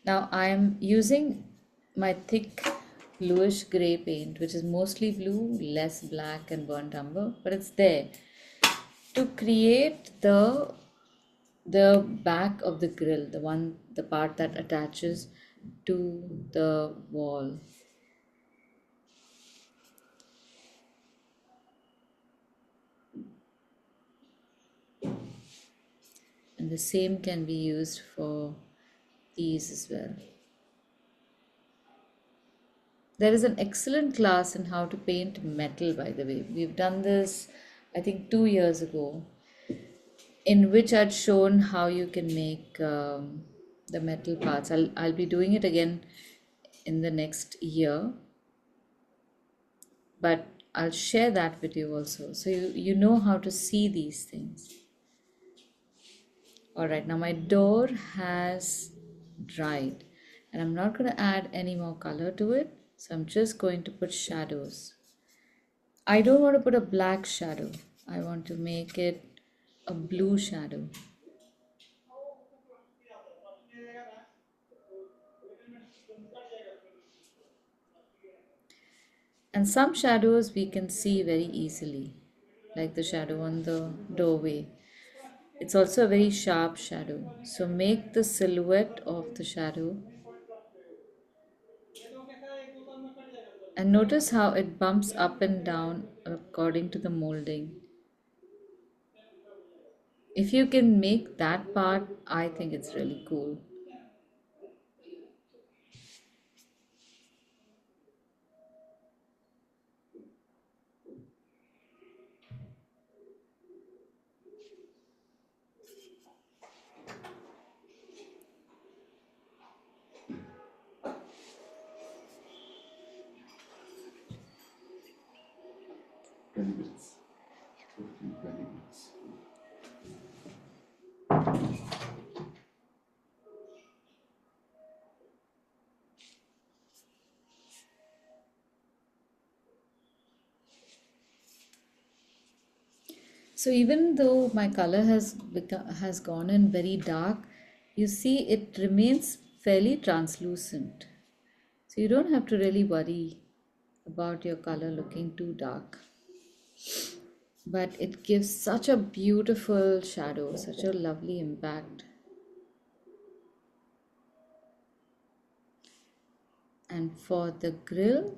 Speaker 1: Now, I am using my thick bluish gray paint, which is mostly blue, less black and burnt umber, but it's there to create the back of the grill, the part that attaches to the wall. And the same can be used for these as well. There is an excellent class in how to paint metal, by the way. We've done this, I think, 2 years ago, in which I'd shown how you can make the metal parts. I'll be doing it again in the next year, but I'll share that with you also, so you know how to see these things. All right, now my door has dried and I'm not going to add any more color to it. So I'm just going to put shadows. I don't want to put a black shadow. I want to make it a blue shadow. And some shadows we can see very easily, like the shadow on the doorway. It's also a very sharp shadow. So make the silhouette of the shadow and notice how it bumps up and down according to the molding. If you can make that part, I think it's really cool. So even though my color has gone in very dark, you see it remains fairly translucent. So you don't have to really worry about your color looking too dark. But it gives such a beautiful shadow, such a lovely impact. And for the grill,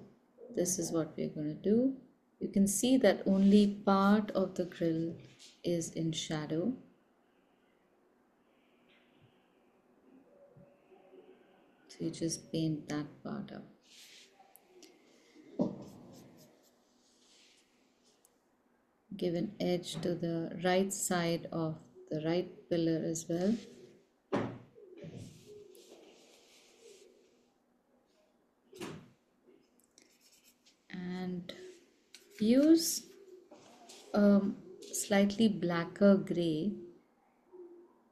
Speaker 1: this is what we're going to do. You can see that only part of the grill is in shadow. So you just paint that part up. Give an edge to the right side of the right pillar as well. And use a slightly blacker gray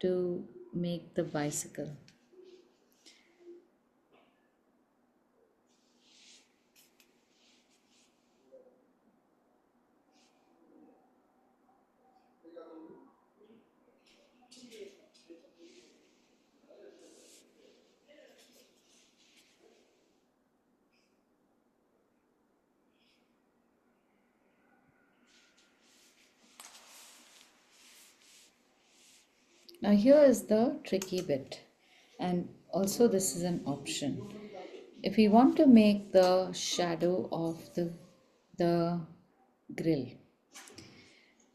Speaker 1: to make the bicycle. Now here is the tricky bit, and also this is an option. If we want to make the shadow of the grill,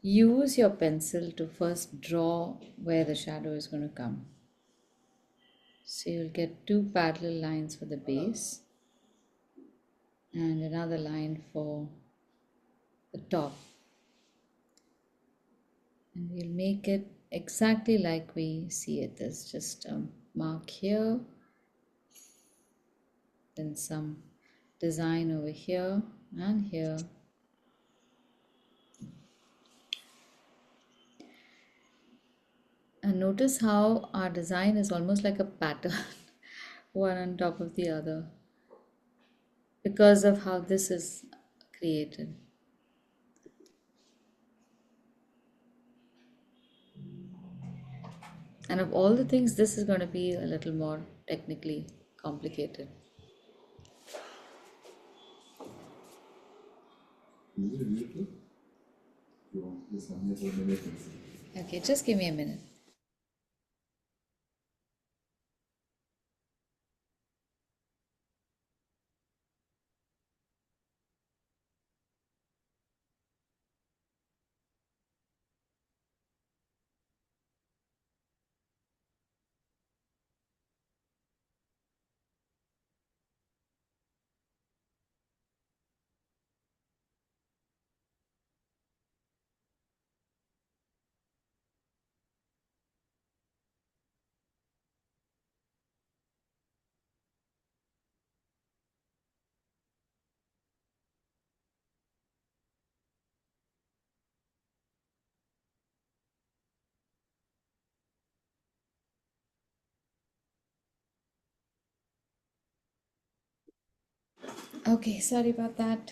Speaker 1: use your pencil to first draw where the shadow is going to come. So you'll get two parallel lines for the base and another line for the top. And we'll make it exactly like we see it. There's just a mark here, then some design over here and here. And notice how our design is almost like a pattern, one on top of the other, because of how this is created. And of all the things, this is going to be a little more technically complicated. Okay, just give me a minute. Okay, sorry about that.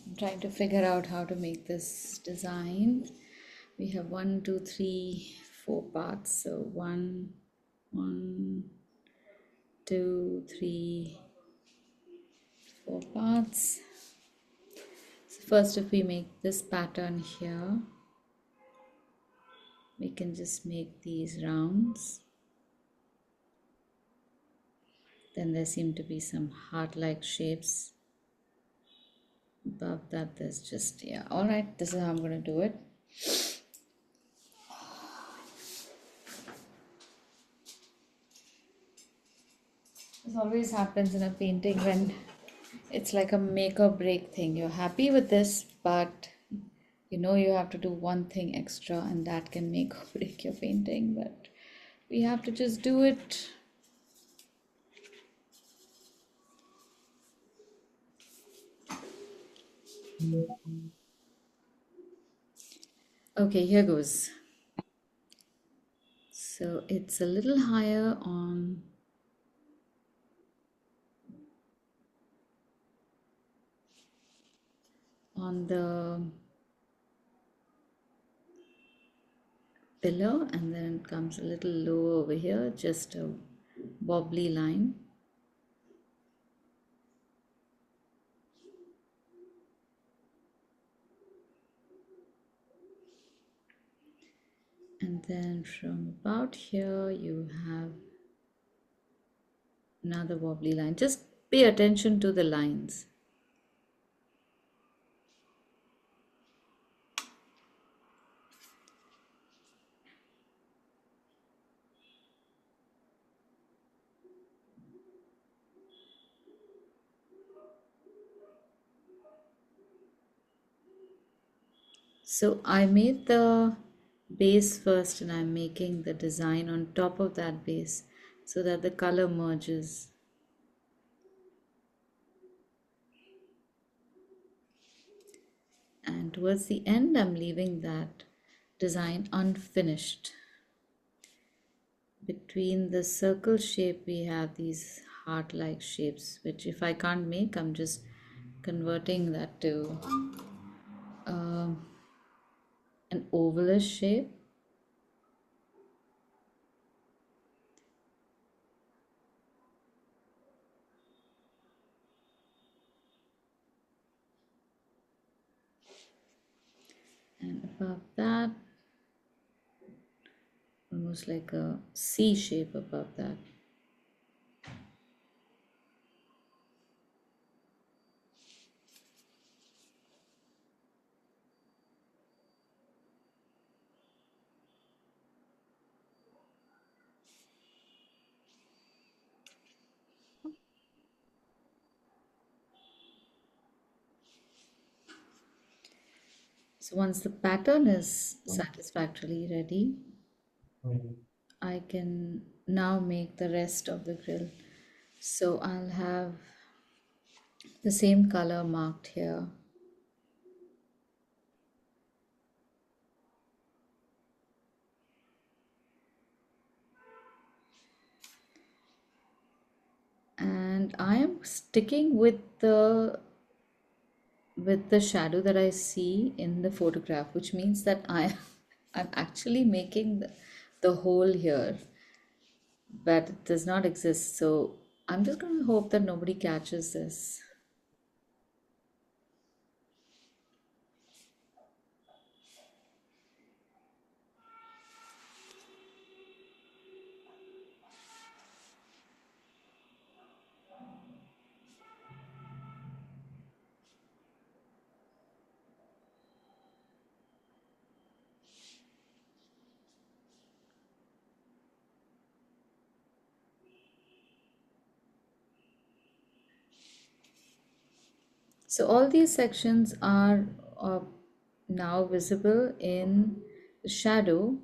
Speaker 1: I'm trying to figure out how to make this design. We have 4 parts. So one, 4 parts. So first, if we make this pattern here, we can just make these rounds. Then there seem to be some heart-like shapes. Above that, there's just, yeah, all right, this is how I'm going to do it. This always happens in a painting when it's like a make or break thing. You're happy with this, but you know you have to do one thing extra, and that can make or break your painting. But we have to just do it. Okay, here goes. So it's a little higher on the pillar, and then it comes a little lower over here, just a wobbly line. And then from about here you have another wobbly line. Just pay attention to the lines. So I made the base first, and I'm making the design on top of that base so that the color merges. And towards the end, I'm leaving that design unfinished. Between the circle shape, we have these heart-like shapes, which if I can't make, I'm just converting that to an ovalish shape. And above that, almost like a C shape above that. So once the pattern is satisfactorily ready, I can now make the rest of the grill. So I'll have the same color marked here. And I am sticking with the shadow that I see in the photograph, which means that I'm actually making the hole here, but it does not exist. So I'm just going to hope that nobody catches this. So all these sections are now visible in the shadow,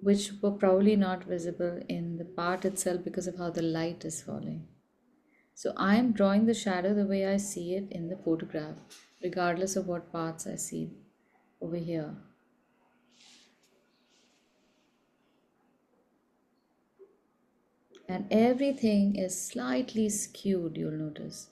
Speaker 1: which were probably not visible in the part itself because of how the light is falling. So I am drawing the shadow the way I see it in the photograph, regardless of what parts I see over here. And everything is slightly skewed, you'll notice.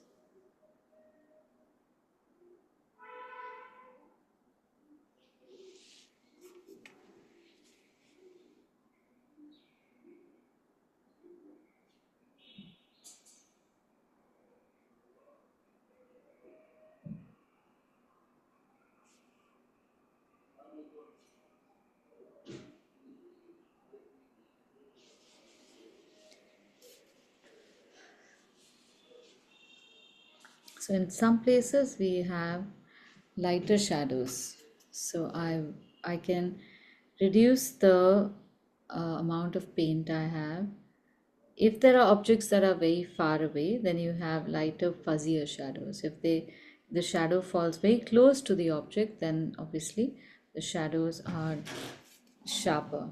Speaker 1: So in some places we have lighter shadows. So I can reduce the amount of paint I have. If there are objects that are very far away, then you have lighter, fuzzier shadows. If the shadow falls very close to the object, then obviously the shadows are sharper.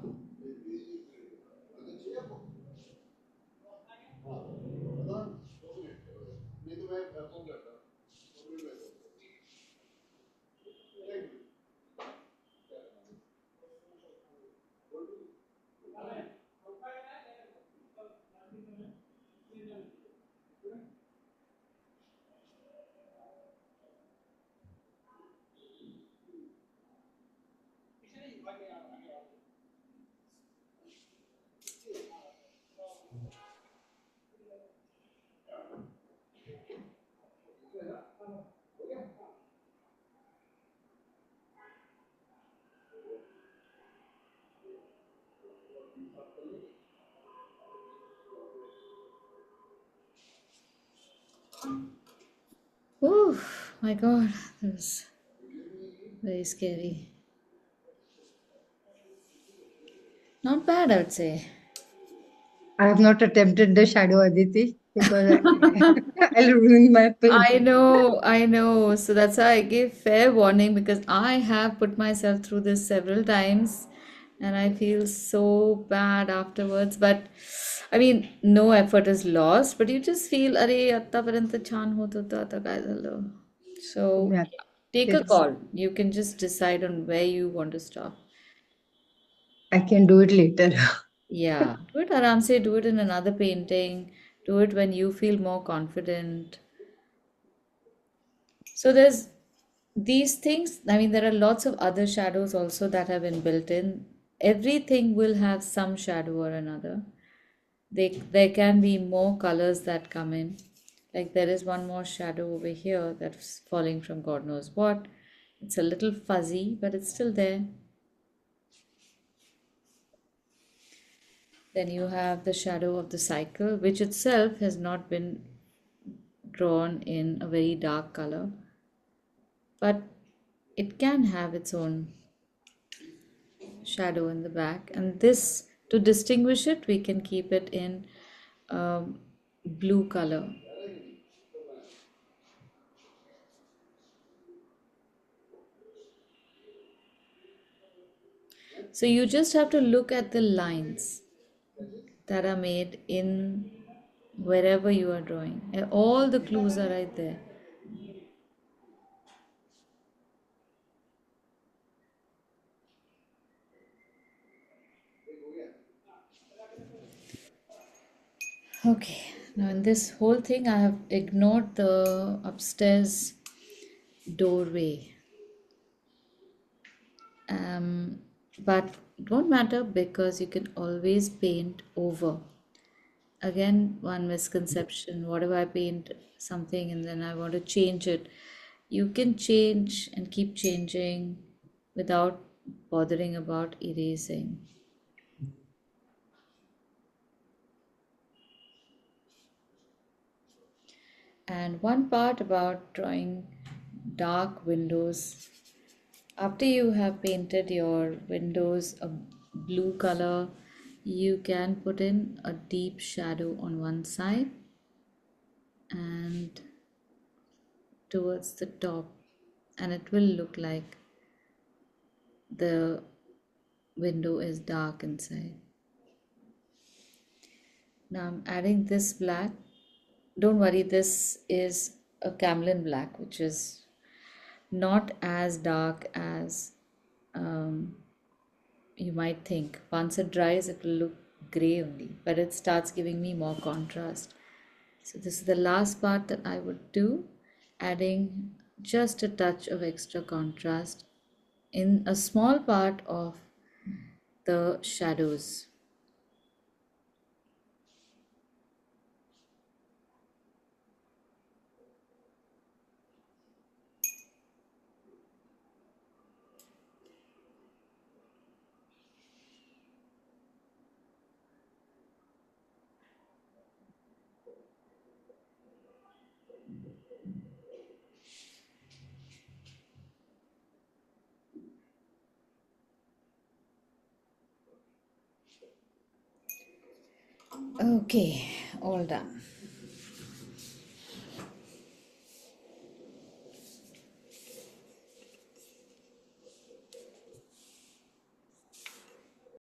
Speaker 1: Oh my God, that was very scary. Not bad, I would say.
Speaker 2: I have not attempted the shadow, Aditi, because I'll ruin my
Speaker 1: I
Speaker 2: painting.
Speaker 1: know, I know. So that's why I gave fair warning because I have put myself through this several times and I feel so bad afterwards. But I mean, no effort is lost, but you just feel, अरे आत्तापर्यंत छान होत होतं, आता काय झालं? So
Speaker 2: Yeah,
Speaker 1: take a
Speaker 2: it's,
Speaker 1: call. You can just decide on where you want to stop.
Speaker 2: I can do it later.
Speaker 1: Yeah, do it aram se, do it in another painting, do it when you feel more confident. So there's these things, I mean, there are lots of other shadows also that have been built in. Everything will have some shadow or another. There can be more colors that come in. Like there is one more shadow over here that's falling from God knows what. It's a little fuzzy, but it's still there. Then you have the shadow of the cycle, which itself has not been drawn in a very dark color, but it can have its own shadow in the back. And this, to distinguish it, we can keep it in blue color. So you just have to look at the lines that are made in wherever you are drawing. And all the clues are right there. Okay, now in this whole thing, I have ignored the upstairs doorway. Um, but it won't matter because you can always paint over. Again, one misconception, what if I paint something and then I want to change it? You can change and keep changing without bothering about erasing. And one part about drawing dark windows, after you have painted your windows a blue color, you can put in a deep shadow on one side and towards the top, and it will look like the window is dark inside. Now I'm adding this black. Don't worry, this is a camelin black, which is not as dark as um, you might think. Once it dries, it will look gray only, but it starts giving me more contrast. So this is the last part that I would do, adding just a touch of extra contrast in a small part of the shadows. Okay, all done.